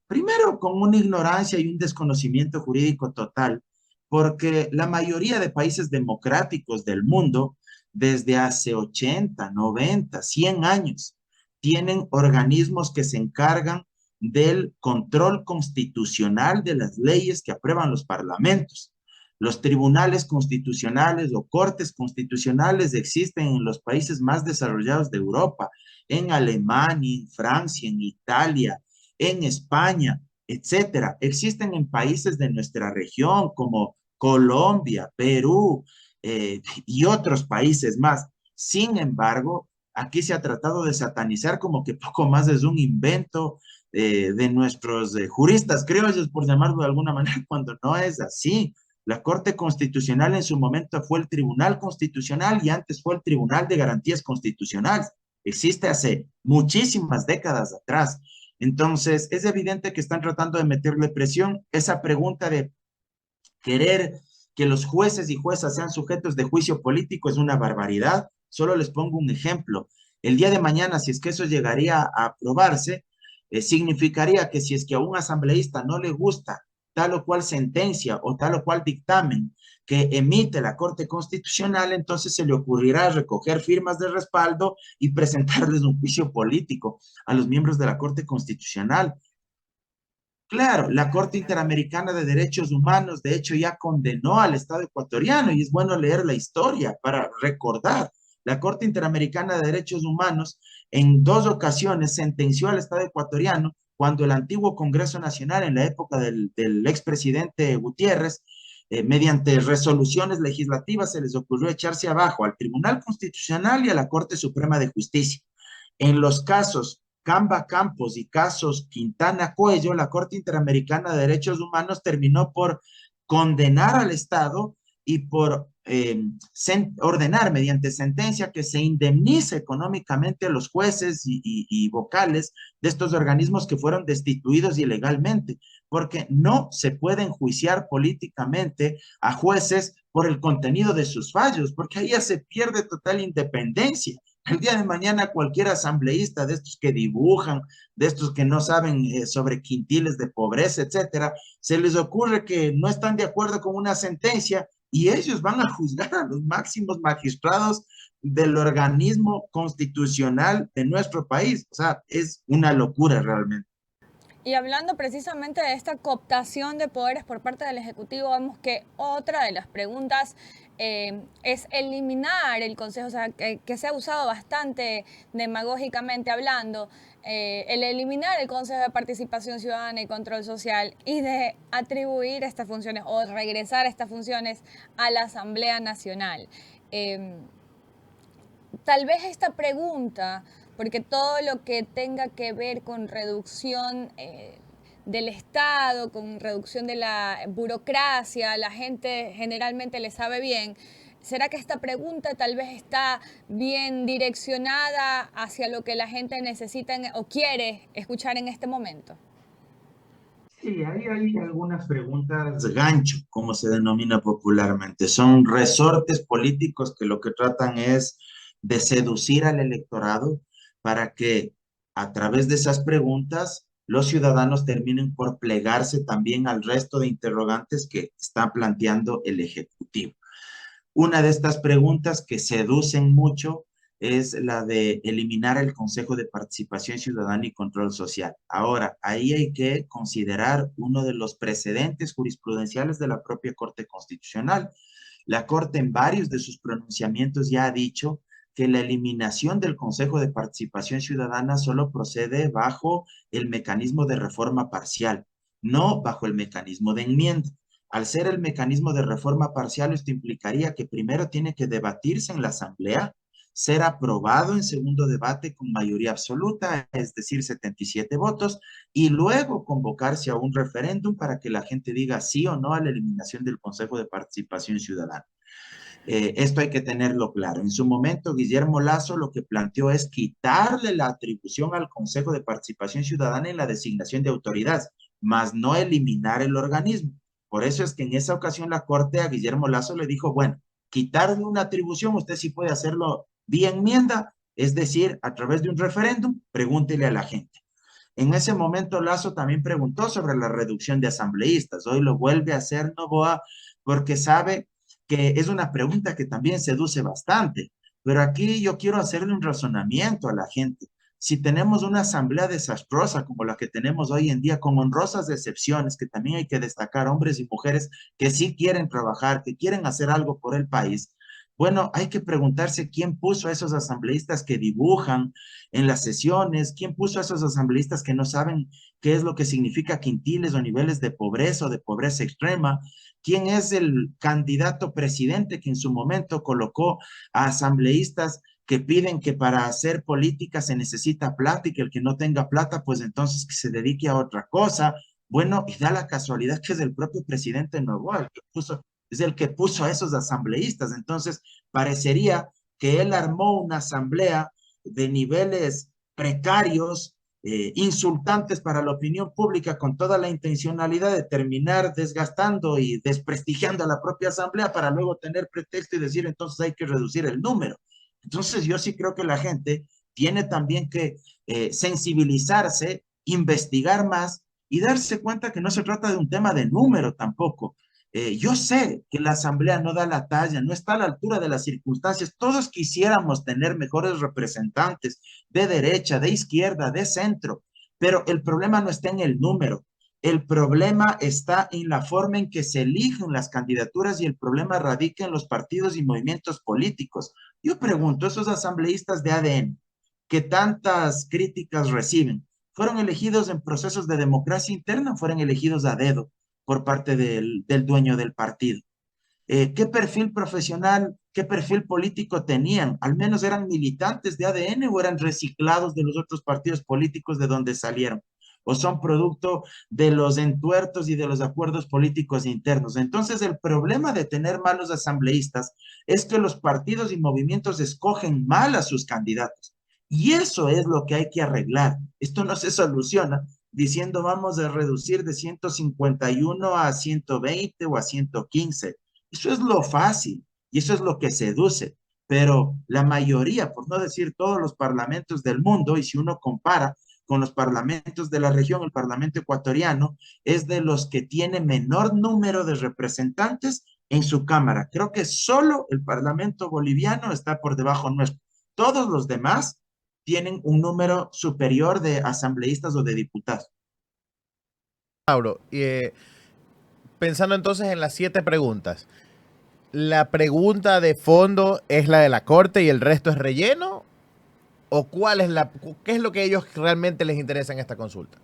primero con una ignorancia y un desconocimiento jurídico total, porque la mayoría de países democráticos del mundo, desde hace 80, 90, 100 años, tienen organismos que se encargan del control constitucional de las leyes que aprueban los parlamentos. Los tribunales constitucionales o cortes constitucionales existen en los países más desarrollados de Europa, en Alemania, en Francia, en Italia, en España, etcétera. Existen en países de nuestra región como Colombia, Perú y otros países más. Sin embargo, aquí se ha tratado de satanizar como que poco más es un invento de nuestros juristas criollos, por llamarlo de alguna manera, cuando no es así. La Corte Constitucional en su momento fue el Tribunal Constitucional y antes fue el Tribunal de Garantías Constitucionales. Existe hace muchísimas décadas atrás. Entonces, es evidente que están tratando de meterle presión. Esa pregunta de querer que los jueces y juezas sean sujetos de juicio político es una barbaridad. Solo les pongo un ejemplo. El día de mañana, si es que eso llegaría a aprobarse, significaría que si es que a un asambleísta no le gusta tal o cual sentencia o tal o cual dictamen que emite la Corte Constitucional, entonces se le ocurrirá recoger firmas de respaldo y presentarles un juicio político a los miembros de la Corte Constitucional. Claro, la Corte Interamericana de Derechos Humanos, de hecho, ya condenó al Estado ecuatoriano y es bueno leer la historia para recordar. La Corte Interamericana de Derechos Humanos en 2 ocasiones sentenció al Estado ecuatoriano cuando el antiguo Congreso Nacional, en la época del expresidente Gutiérrez, mediante resoluciones legislativas se les ocurrió echarse abajo al Tribunal Constitucional y a la Corte Suprema de Justicia. En los casos Camba Campos y casos Quintana Cuello, la Corte Interamericana de Derechos Humanos terminó por condenar al Estado y por ordenar mediante sentencia que se indemnice económicamente a los jueces y vocales de estos organismos que fueron destituidos ilegalmente, porque no se puede enjuiciar políticamente a jueces por el contenido de sus fallos, porque ahí ya se pierde total independencia. El día de mañana cualquier asambleísta de estos que dibujan, de estos que no saben sobre quintiles de pobreza, etcétera, se les ocurre que no están de acuerdo con una sentencia y ellos van a juzgar a los máximos magistrados del organismo constitucional de nuestro país. O sea, es una locura realmente. Y hablando precisamente de esta cooptación de poderes por parte del Ejecutivo, vemos que otra de las preguntas es eliminar el Consejo, o sea, que se ha usado bastante demagógicamente hablando, el eliminar el Consejo de Participación Ciudadana y Control Social y de atribuir estas funciones o regresar estas funciones a la Asamblea Nacional. Tal vez esta pregunta, porque todo lo que tenga que ver con reducción del Estado, con reducción de la burocracia, la gente generalmente le sabe bien. ¿Será que esta pregunta tal vez está bien direccionada hacia lo que la gente necesita o quiere escuchar en este momento? Sí, ahí hay algunas preguntas gancho, como se denomina popularmente. Son resortes políticos que lo que tratan es de seducir al electorado para que a través de esas preguntas los ciudadanos terminen por plegarse también al resto de interrogantes que está planteando el Ejecutivo. Una de estas preguntas que seducen mucho es la de eliminar el Consejo de Participación Ciudadana y Control Social. Ahora, ahí hay que considerar uno de los precedentes jurisprudenciales de la propia Corte Constitucional. La Corte en varios de sus pronunciamientos ya ha dicho que la eliminación del Consejo de Participación Ciudadana solo procede bajo el mecanismo de reforma parcial, no bajo el mecanismo de enmienda. Al ser el mecanismo de reforma parcial, esto implicaría que primero tiene que debatirse en la Asamblea, ser aprobado en segundo debate con mayoría absoluta, es decir, 77 votos, y luego convocarse a un referéndum para que la gente diga sí o no a la eliminación del Consejo de Participación Ciudadana. Esto hay que tenerlo claro. En su momento, Guillermo Lasso lo que planteó es quitarle la atribución al Consejo de Participación Ciudadana en la designación de autoridades, más no eliminar el organismo. Por eso es que en esa ocasión la Corte a Guillermo Lasso le dijo, bueno, quitarle una atribución, usted sí puede hacerlo vía enmienda, es decir, a través de un referéndum, pregúntele a la gente. En ese momento Lasso también preguntó sobre la reducción de asambleístas. Hoy lo vuelve a hacer Noboa porque sabe que es una pregunta que también seduce bastante. Pero aquí yo quiero hacerle un razonamiento a la gente. Si tenemos una asamblea desastrosa como la que tenemos hoy en día, con honrosas excepciones, que también hay que destacar, hombres y mujeres que sí quieren trabajar, que quieren hacer algo por el país, bueno, hay que preguntarse quién puso a esos asambleístas que dibujan en las sesiones, quién puso a esos asambleístas que no saben qué es lo que significa quintiles o niveles de pobreza o de pobreza extrema, quién es el candidato presidente que en su momento colocó a asambleístas que piden que para hacer política se necesita plata y que el que no tenga plata, pues entonces que se dedique a otra cosa. Bueno, y da la casualidad que es el propio presidente Noboa el que puso, es el que puso a esos asambleístas. Entonces, parecería que él armó una asamblea de niveles precarios, insultantes para la opinión pública, con toda la intencionalidad de terminar desgastando y desprestigiando a la propia asamblea para luego tener pretexto y decir entonces hay que reducir el número. Entonces yo sí creo que la gente tiene también que sensibilizarse, investigar más y darse cuenta que no se trata de un tema de número tampoco. Yo sé que la asamblea no da la talla, no está a la altura de las circunstancias. Todos quisiéramos tener mejores representantes de derecha, de izquierda, de centro, pero el problema no está en el número. El problema está en la forma en que se eligen las candidaturas y el problema radica en los partidos y movimientos políticos. Yo pregunto, esos asambleístas de ADN que tantas críticas reciben, ¿fueron elegidos en procesos de democracia interna o fueron elegidos a dedo por parte del dueño del partido? ¿Qué perfil profesional, qué perfil político tenían? ¿Al menos eran militantes de ADN o eran reciclados de los otros partidos políticos de donde salieron? ¿O son producto de los entuertos y de los acuerdos políticos internos? Entonces, el problema de tener malos asambleístas es que los partidos y movimientos escogen mal a sus candidatos. Y eso es lo que hay que arreglar. Esto no se soluciona diciendo vamos a reducir de 151 a 120 o a 115. Eso es lo fácil y eso es lo que seduce. Pero la mayoría, por no decir todos los parlamentos del mundo, y si uno compara con los parlamentos de la región, el parlamento ecuatoriano es de los que tiene menor número de representantes en su cámara. Creo que solo el parlamento boliviano está por debajo nuestro. Todos los demás tienen un número superior de asambleístas o de diputados. Mauro, pensando entonces en las 7 preguntas, ¿la pregunta de fondo es la de la Corte y el resto es relleno? ¿O qué es lo que a ellos realmente les interesa en esta consulta?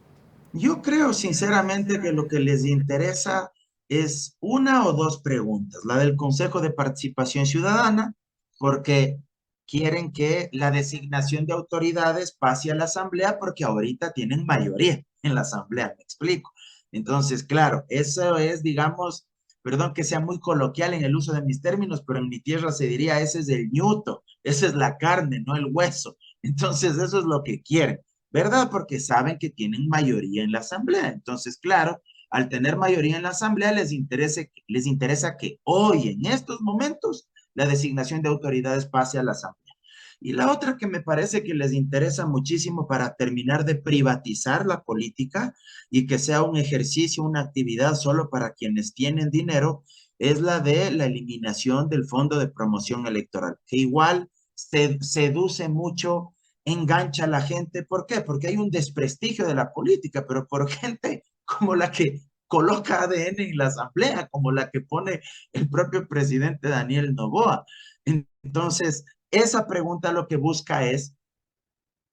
Yo creo sinceramente que lo que les interesa es una o dos preguntas. La del Consejo de Participación Ciudadana, porque quieren que la designación de autoridades pase a la Asamblea porque ahorita tienen mayoría en la Asamblea, me explico. Entonces, claro, eso es, digamos, perdón que sea muy coloquial en el uso de mis términos, pero en mi tierra se diría, ese es el ñuto, esa es la carne, no el hueso. Entonces, eso es lo que quieren. ¿Verdad? Porque saben que tienen mayoría en la asamblea. Entonces, claro, al tener mayoría en la asamblea, les interesa que hoy, en estos momentos, la designación de autoridades pase a la asamblea. Y la otra que me parece que les interesa muchísimo para terminar de privatizar la política y que sea un ejercicio, una actividad solo para quienes tienen dinero, es la de la eliminación del Fondo de Promoción Electoral, que igual se seduce mucho, engancha a la gente. ¿Por qué? Porque hay un desprestigio de la política, pero por gente como la que coloca ADN en la asamblea, como la que pone el propio presidente Daniel Noboa. Entonces, esa pregunta lo que busca es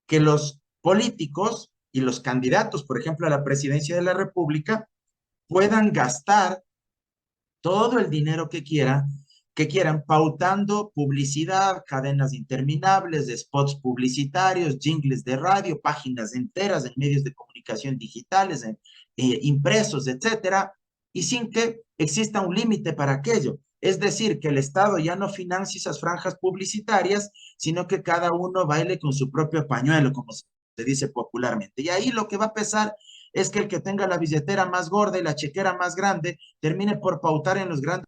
que los políticos y los candidatos, por ejemplo, a la presidencia de la República, puedan gastar todo el dinero que quieran, pautando publicidad, cadenas interminables, spots publicitarios, jingles de radio, páginas enteras en medios de comunicación digitales, impresos, etcétera, y sin que exista un límite para aquello. Es decir, que el Estado ya no financie esas franjas publicitarias, sino que cada uno baile con su propio pañuelo, como se dice popularmente. Y ahí lo que va a pesar es que el que tenga la billetera más gorda y la chequera más grande termine por pautar en los grandes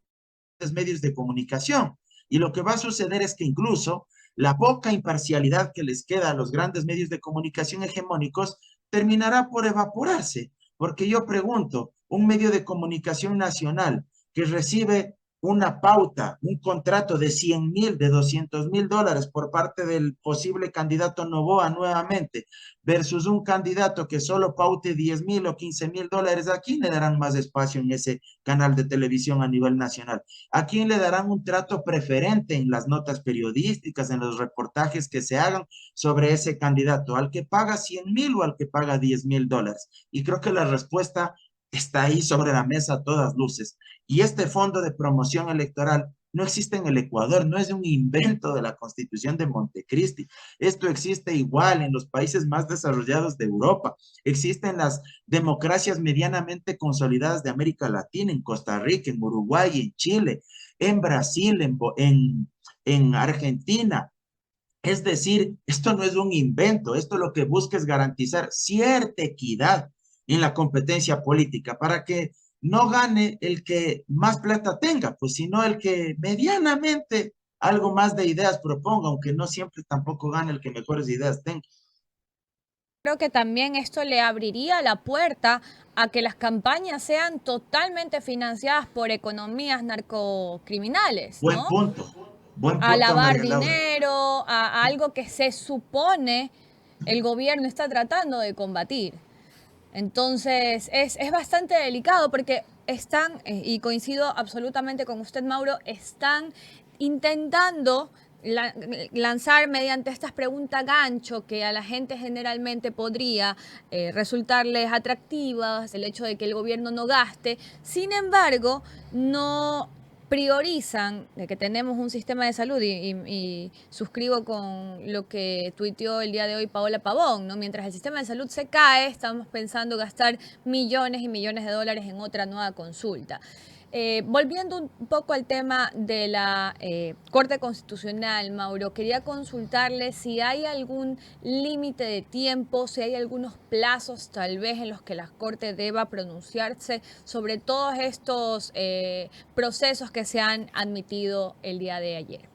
medios de comunicación. Y lo que va a suceder es que incluso la poca imparcialidad que les queda a los grandes medios de comunicación hegemónicos terminará por evaporarse. Porque yo pregunto, un medio de comunicación nacional que recibe una pauta, un contrato de 100,000, de 200,000 dólares por parte del posible candidato Noboa nuevamente, versus un candidato que solo paute 10,000 o 15,000 dólares, ¿a quién le darán más espacio en ese canal de televisión a nivel nacional? ¿A quién le darán un trato preferente en las notas periodísticas, en los reportajes que se hagan sobre ese candidato? ¿Al que paga 100,000 o al que paga 10,000 dólares? Y creo que la respuesta está ahí sobre la mesa a todas luces. Y este fondo de promoción electoral no existe en el Ecuador, no es un invento de la Constitución de Montecristi. Esto existe igual en los países más desarrollados de Europa, existe en las democracias medianamente consolidadas de América Latina, en Costa Rica, en Uruguay, en Chile, en Brasil, en Argentina. Es decir, esto no es un invento, esto lo que busca es garantizar cierta equidad en la competencia política para que no gane el que más plata tenga, pues sino el que medianamente algo más de ideas proponga, aunque no siempre tampoco gane el que mejores ideas tenga. Creo que también esto le abriría la puerta a que las campañas sean totalmente financiadas por economías narcocriminales, Buen ¿no? punto, buen A punto, lavar María Laura. dinero, a algo que se supone el gobierno está tratando de combatir. Entonces, es bastante delicado porque están, y coincido absolutamente con usted, Mauro, están intentando lanzar mediante estas preguntas gancho que a la gente generalmente podría resultarles atractivas, el hecho de que el gobierno no gaste. Sin embargo, no priorizan de que tenemos un sistema de salud y suscribo con lo que tuiteó el día de hoy Paola Pavón, ¿no? Mientras el sistema de salud se cae, estamos pensando gastar millones y millones de dólares en otra nueva consulta. Volviendo un poco al tema de la Corte Constitucional, Mauro, quería consultarle si hay algún límite de tiempo, si hay algunos plazos tal vez en los que la Corte deba pronunciarse sobre todos estos procesos que se han admitido el día de ayer.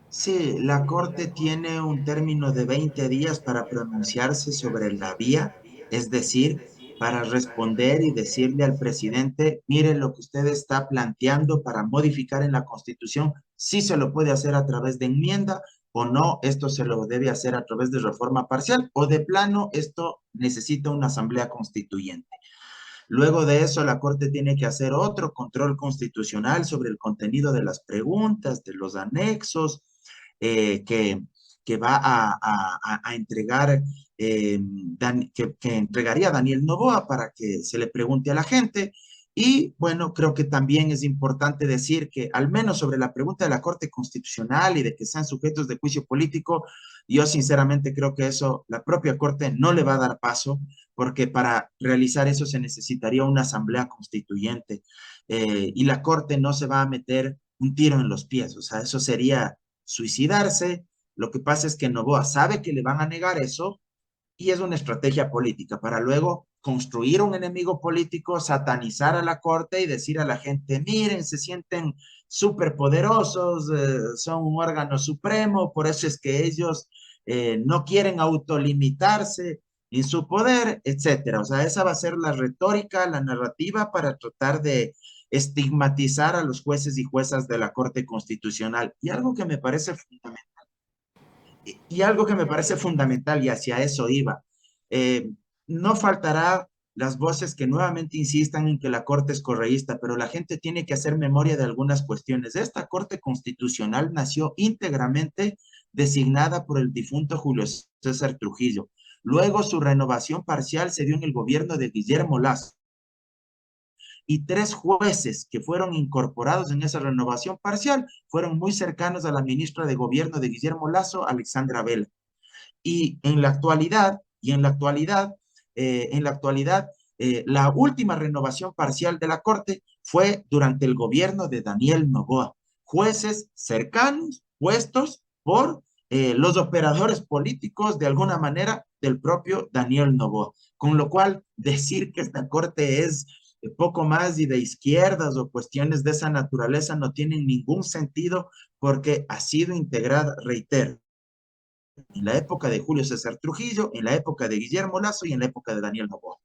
Sí, la Corte tiene un término de 20 días para pronunciarse sobre la vía, es decir, para responder y decirle al presidente, mire lo que usted está planteando para modificar en la Constitución, si se lo puede hacer a través de enmienda o no, esto se lo debe hacer a través de reforma parcial o de plano, esto necesita una asamblea constituyente. Luego de eso, la Corte tiene que hacer otro control constitucional sobre el contenido de las preguntas, de los anexos, que va a entregar, que entregaría Daniel Noboa para que se le pregunte a la gente. Y bueno, creo que también es importante decir que al menos sobre la pregunta de la Corte Constitucional y de que sean sujetos de juicio político, yo sinceramente creo que eso la propia Corte no le va a dar paso, porque para realizar eso se necesitaría una asamblea constituyente, y la Corte no se va a meter un tiro en los pies, o sea, eso sería suicidarse. Lo que pasa es que Noboa sabe que le van a negar eso y es una estrategia política para luego construir un enemigo político, satanizar a la Corte y decir a la gente, miren, se sienten súper poderosos, son un órgano supremo, por eso es que ellos no quieren autolimitarse en su poder, etcétera. O sea, esa va a ser la retórica, la narrativa para tratar de estigmatizar a los jueces y juezas de la Corte Constitucional. Y algo que me parece fundamental, y hacia eso iba, eh, no faltará las voces que nuevamente insistan en que la Corte es correísta, pero la gente tiene que hacer memoria de algunas cuestiones. Esta Corte Constitucional nació íntegramente designada por el difunto Julio César Trujillo. Luego su renovación parcial se dio en el gobierno de Guillermo Lazo, y 3 jueces que fueron incorporados en esa renovación parcial fueron muy cercanos a la ministra de Gobierno de Guillermo Lazo, Alexandra Vela. Y en la actualidad, la última renovación parcial de la Corte fue durante el gobierno de Daniel Noboa. Jueces cercanos, puestos por los operadores políticos, de alguna manera, del propio Daniel Noboa. Con lo cual, decir que esta Corte es poco más y de izquierdas o cuestiones de esa naturaleza no tienen ningún sentido, porque ha sido integrada, reitero, en la época de Julio César Trujillo, en la época de Guillermo Lazo y en la época de Daniel Noboa.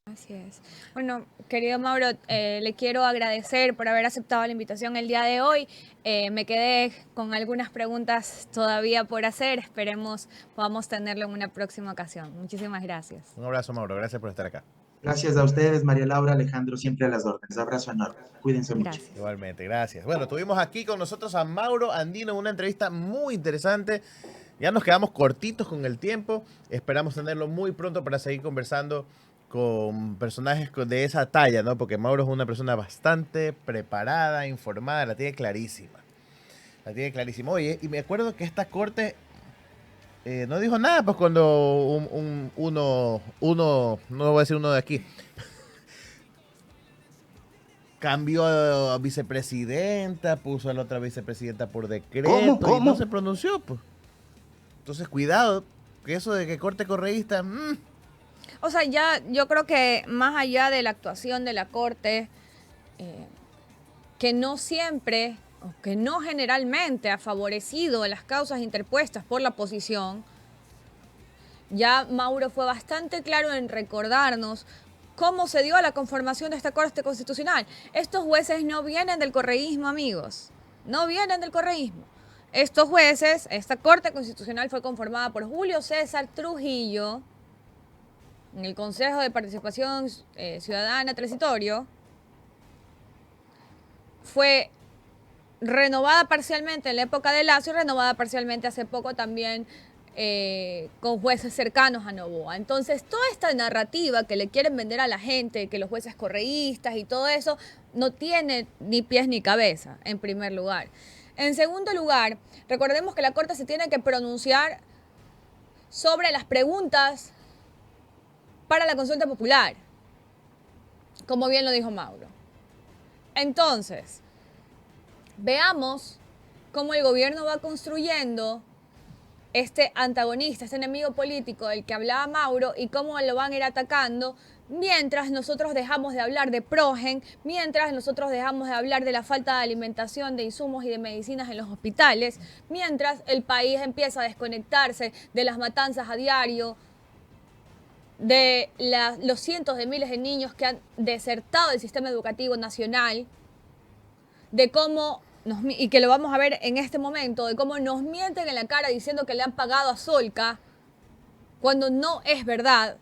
Así es. Bueno, querido Mauro, le quiero agradecer por haber aceptado la invitación el día de hoy. Me quedé con algunas preguntas todavía por hacer. Esperemos podamos tenerlo en una próxima ocasión. Muchísimas gracias. Un abrazo, Mauro. Gracias por estar acá. Gracias a ustedes, María Laura, Alejandro, siempre a las órdenes. Abrazo enorme. Cuídense mucho. Gracias. Igualmente, gracias. Bueno, tuvimos aquí con nosotros a Mauro Andino en una entrevista muy interesante. Ya nos quedamos cortitos con el tiempo. Esperamos tenerlo muy pronto para seguir conversando con personajes de esa talla, ¿no? Porque Mauro es una persona bastante preparada, informada, la tiene clarísima. La tiene clarísima. Oye, y me acuerdo que esta corte no dijo nada, pues cuando uno, no voy a decir uno de aquí, cambió a vicepresidenta, puso a la otra vicepresidenta por decreto. ¿Cómo? Y no se pronunció, pues. Entonces, cuidado, que eso de que corte correísta... O sea, ya yo creo que más allá de la actuación de la Corte, que no siempre, o que no generalmente ha favorecido las causas interpuestas por la oposición, ya Mauro fue bastante claro en recordarnos cómo se dio la conformación de esta Corte Constitucional. Estos jueces no vienen del correísmo, amigos, no vienen del correísmo. Estos jueces, esta Corte Constitucional fue conformada por Julio César Trujillo, en el Consejo de Participación Ciudadana Transitorio, fue renovada parcialmente en la época de Lazo y renovada parcialmente hace poco también con jueces cercanos a Noboa. Entonces, toda esta narrativa que le quieren vender a la gente, que los jueces correístas y todo eso, no tiene ni pies ni cabeza, en primer lugar. En segundo lugar, recordemos que la Corte se tiene que pronunciar sobre las preguntas para la consulta popular, como bien lo dijo Mauro. Entonces, veamos cómo el gobierno va construyendo este antagonista, este enemigo político del que hablaba Mauro, y cómo lo van a ir atacando mientras nosotros dejamos de hablar de Progen, mientras nosotros dejamos de hablar de la falta de alimentación, de insumos y de medicinas en los hospitales, mientras el país empieza a desconectarse de las matanzas a diario, de los cientos de miles de niños que han desertado del sistema educativo nacional, de cómo, y que lo vamos a ver en este momento, de cómo nos mienten en la cara diciendo que le han pagado a Solca, cuando no es verdad.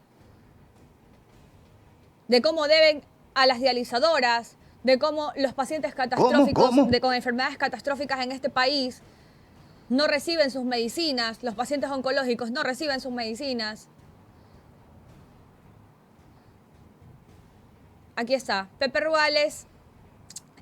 de cómo deben a las dializadoras, de cómo los pacientes catastróficos con enfermedades catastróficas en este país no reciben sus medicinas, los pacientes oncológicos no reciben sus medicinas. Aquí está, Pepe Ruales,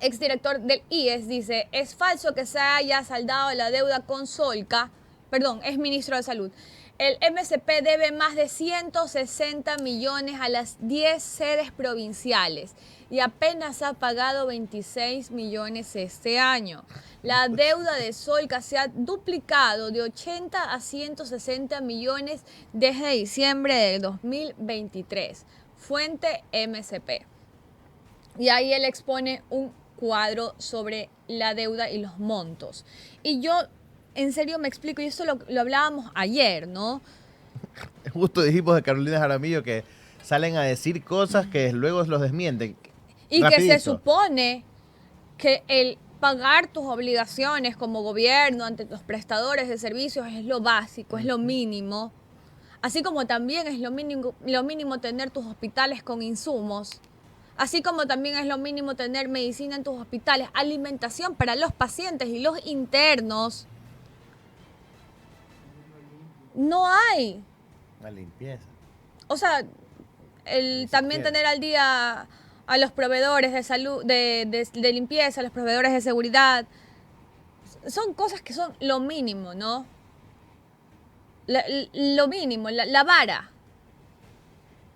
exdirector del IES, dice, es falso que se haya saldado la deuda con Solca, perdón, es ministro de Salud. El MSP debe más de 160 millones a las 10 sedes provinciales y apenas ha pagado 26 millones este año. La deuda de Solca se ha duplicado de 80 a 160 millones desde diciembre del 2023. Fuente MSP. Y ahí él expone un cuadro sobre la deuda y los montos. Y yo, en serio, me explico, y esto lo hablábamos ayer, ¿no? Justo dijimos de Carolina Jaramillo que salen a decir cosas que luego los desmienten. Y Rapidito. que se supone que el pagar tus obligaciones como gobierno ante los prestadores de servicios es lo básico, es lo mínimo. Así como también es lo mínimo tener tus hospitales con insumos. Así como también es lo mínimo tener medicina en tus hospitales, alimentación para los pacientes y los internos. No hay. La limpieza. O sea, también tener al día a los proveedores de salud, de limpieza, a los proveedores de seguridad. Son cosas que son lo mínimo, ¿no? Lo mínimo, la vara.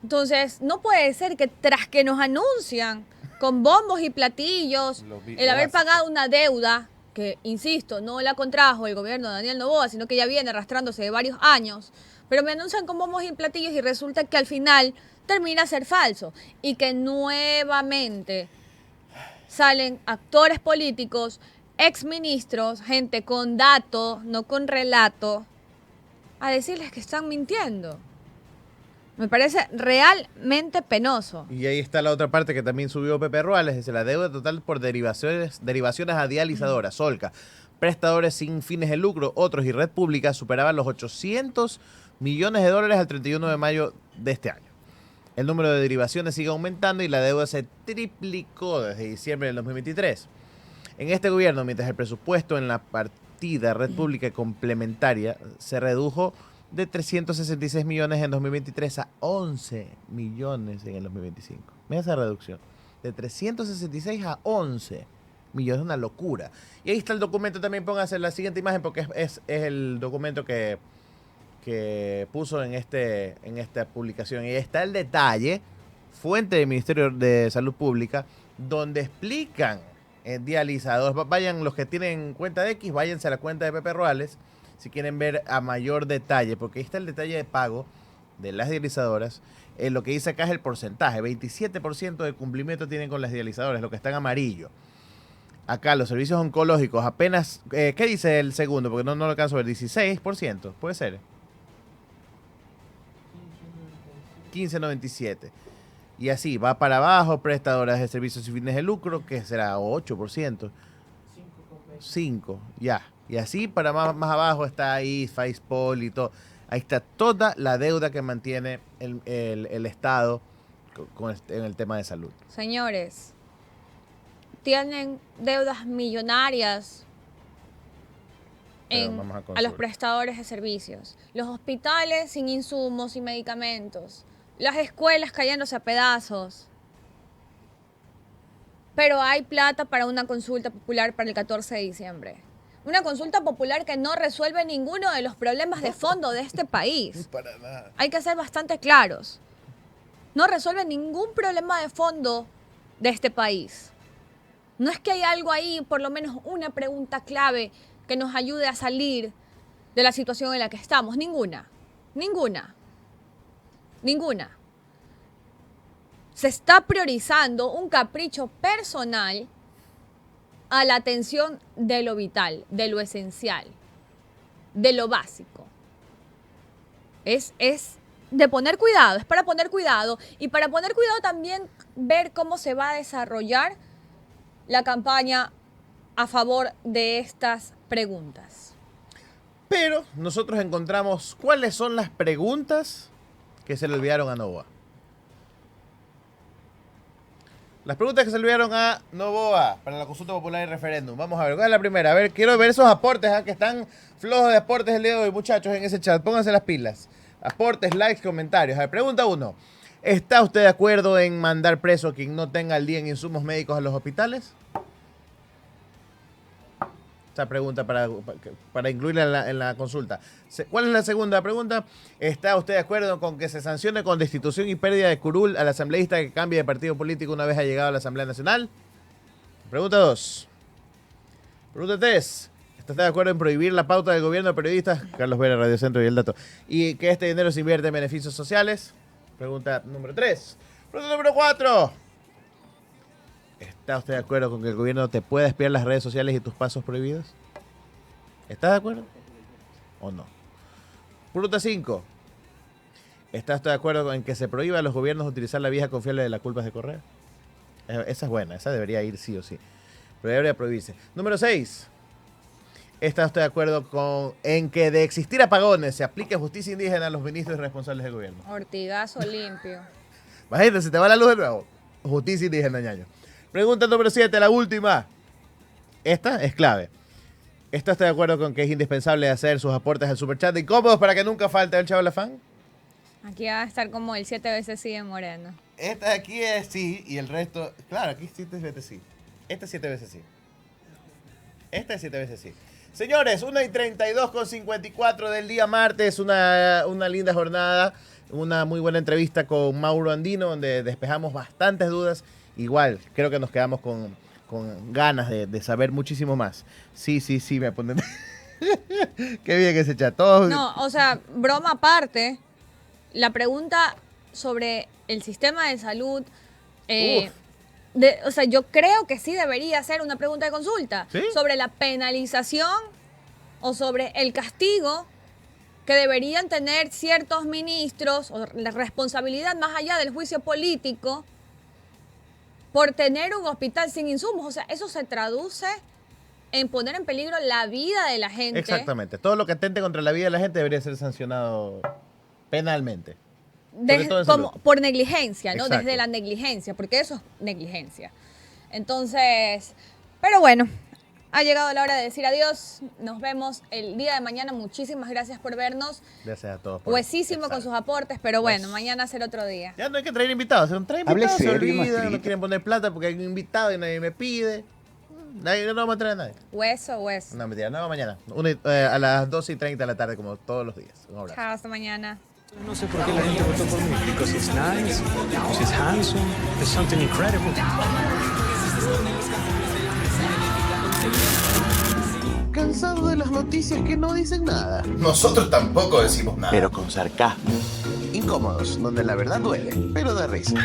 Entonces, no puede ser que tras que nos anuncian con bombos y platillos el haber pagado una deuda, que, insisto, no la contrajo el gobierno de Daniel Noboa, sino que ya viene arrastrándose de varios años, pero me anuncian con bombos y platillos y resulta que al final termina a ser falso y que nuevamente salen actores políticos, exministros, gente con datos, no con relato, a decirles que están mintiendo. Me parece realmente penoso. Y ahí está la otra parte que también subió Pepe Ruales, dice la deuda total por derivaciones a dializadoras, Solca, prestadores sin fines de lucro, otros y red pública superaban los 800 millones de dólares al 31 de mayo de este año. El número de derivaciones sigue aumentando y la deuda se triplicó desde diciembre del 2023. En este gobierno, mientras el presupuesto en la partida red pública complementaria se redujo de 366 millones en 2023 a 11 millones en el 2025. Mira esa reducción. De 366 a 11 millones, una locura. Y ahí está el documento, también pónganse la siguiente imagen porque es el documento que puso en esta publicación. Y ahí está el detalle, fuente del Ministerio de Salud Pública, donde explican dializados. Vayan los que tienen cuenta de X, váyanse a la cuenta de Pepe Ruales, si quieren ver a mayor detalle, porque ahí está el detalle de pago de las dializadoras. Lo que dice acá es el porcentaje, 27% de cumplimiento tienen con las dializadoras, lo que está en amarillo. Acá los servicios oncológicos apenas, ¿qué dice el segundo? Porque no lo alcanzo a ver, 16%, puede ser. 15.97. Y así, va para abajo, prestadoras de servicios sin fines de lucro, que será 8%. 5, ya. Y así para más abajo está ahí Facepol y todo. Ahí está toda la deuda que mantiene el Estado en el tema de salud. Señores, tienen deudas millonarias a los prestadores de servicios. Los hospitales sin insumos y medicamentos. Las escuelas cayéndose a pedazos. Pero hay plata para una consulta popular para el 14 de diciembre. Una consulta popular que no resuelve ninguno de los problemas de fondo de este país. Para nada. Hay que ser bastante claros. No resuelve ningún problema de fondo de este país. No es que hay algo ahí, por lo menos una pregunta clave que nos ayude a salir de la situación en la que estamos. Ninguna. Se está priorizando un capricho personal a la atención de lo vital, de lo esencial, de lo básico. Es de poner cuidado, es para poner cuidado y para poner cuidado también ver cómo se va a desarrollar la campaña a favor de estas preguntas. Pero nosotros encontramos cuáles son las preguntas que se le olvidaron a Noboa. Las preguntas que se enviaron a Novoa para la consulta popular y referéndum. Vamos a ver, ¿cuál es la primera? A ver, quiero ver esos aportes, que están flojos de aportes el día de hoy, muchachos, en ese chat. Pónganse las pilas. Aportes, likes, comentarios. A ver, pregunta 1. ¿Está usted de acuerdo en mandar preso a quien no tenga al día en insumos médicos a los hospitales? Esta pregunta para incluirla en la consulta. ¿Cuál es la segunda pregunta? ¿Está usted de acuerdo con que se sancione con destitución y pérdida de curul al asambleísta que cambie de partido político una vez ha llegado a la Asamblea Nacional? Pregunta 2. Pregunta 3. ¿Está usted de acuerdo en prohibir la pauta del gobierno de periodistas? Carlos Vera, Radio Centro y El Dato. ¿Y que este dinero se invierte en beneficios sociales? Pregunta número 3. Pregunta número 4. ¿Está usted de acuerdo con que el gobierno te pueda espiar las redes sociales y tus pasos prohibidos? ¿Está de acuerdo? ¿O no? Pregunta 5. ¿Está usted de acuerdo en que se prohíba a los gobiernos utilizar la vieja confiable de las culpas de correo? Esa es buena, esa debería ir sí o sí. Pero debería prohibirse. Número 6. ¿Está usted de acuerdo en que de existir apagones se aplique justicia indígena a los ministros responsables del gobierno? Ortigazo limpio. Imagínate, se te va la luz de nuevo. Justicia indígena, ñaño. Pregunta número 7, la última. Esta es clave. ¿Está usted de acuerdo con que es indispensable hacer sus aportes al superchat de incómodos para que nunca falte el Chaval Afán? Aquí va a estar como el 7 veces sí en Moreno. Esta de aquí es sí y el resto... Claro, aquí 7 veces sí. Esta es 7 veces sí. Esta es 7 veces sí. Señores, 1:32:54 del día martes. Una linda jornada. Una muy buena entrevista con Mauro Andino, donde despejamos bastantes dudas. Igual, creo que nos quedamos con ganas de saber muchísimo más. Sí, me ponen... Qué bien ese chat. Todos... No, o sea, broma aparte, la pregunta sobre el sistema de salud, o sea, yo creo que sí debería ser una pregunta de consulta. ¿Sí? Sobre la penalización o sobre el castigo que deberían tener ciertos ministros o la responsabilidad más allá del juicio político por tener un hospital sin insumos. O sea, eso se traduce en poner en peligro la vida de la gente. Exactamente. Todo lo que atente contra la vida de la gente debería ser sancionado penalmente. Sobre todo en Como salud. por negligencia, ¿no? Exacto. Desde la negligencia, porque eso es negligencia. Entonces, pero bueno, ha llegado la hora de decir adiós. Nos vemos el día de mañana. Muchísimas gracias por vernos. Gracias a todos. por Huesísimo estar. con sus aportes, pero bueno, Pues- mañana será otro día. Ya no hay que traer invitados. Si no trae Hable invitados, se serio, olvidan, no Maestrito. quieren poner plata porque hay un invitado y nadie me pide. No vamos a traer a nadie. Hueso. No, mentira, no, mañana. A las 12:30 de la tarde, como todos los días. Un abrazo. Chao, hasta mañana. No sé por qué la gente votó por mí. Because he's nice, because he's handsome, there's something incredible. Cansado de las noticias que no dicen nada. Nosotros tampoco decimos nada. Pero con sarcasmo. Incómodos, donde la verdad duele, pero da risa.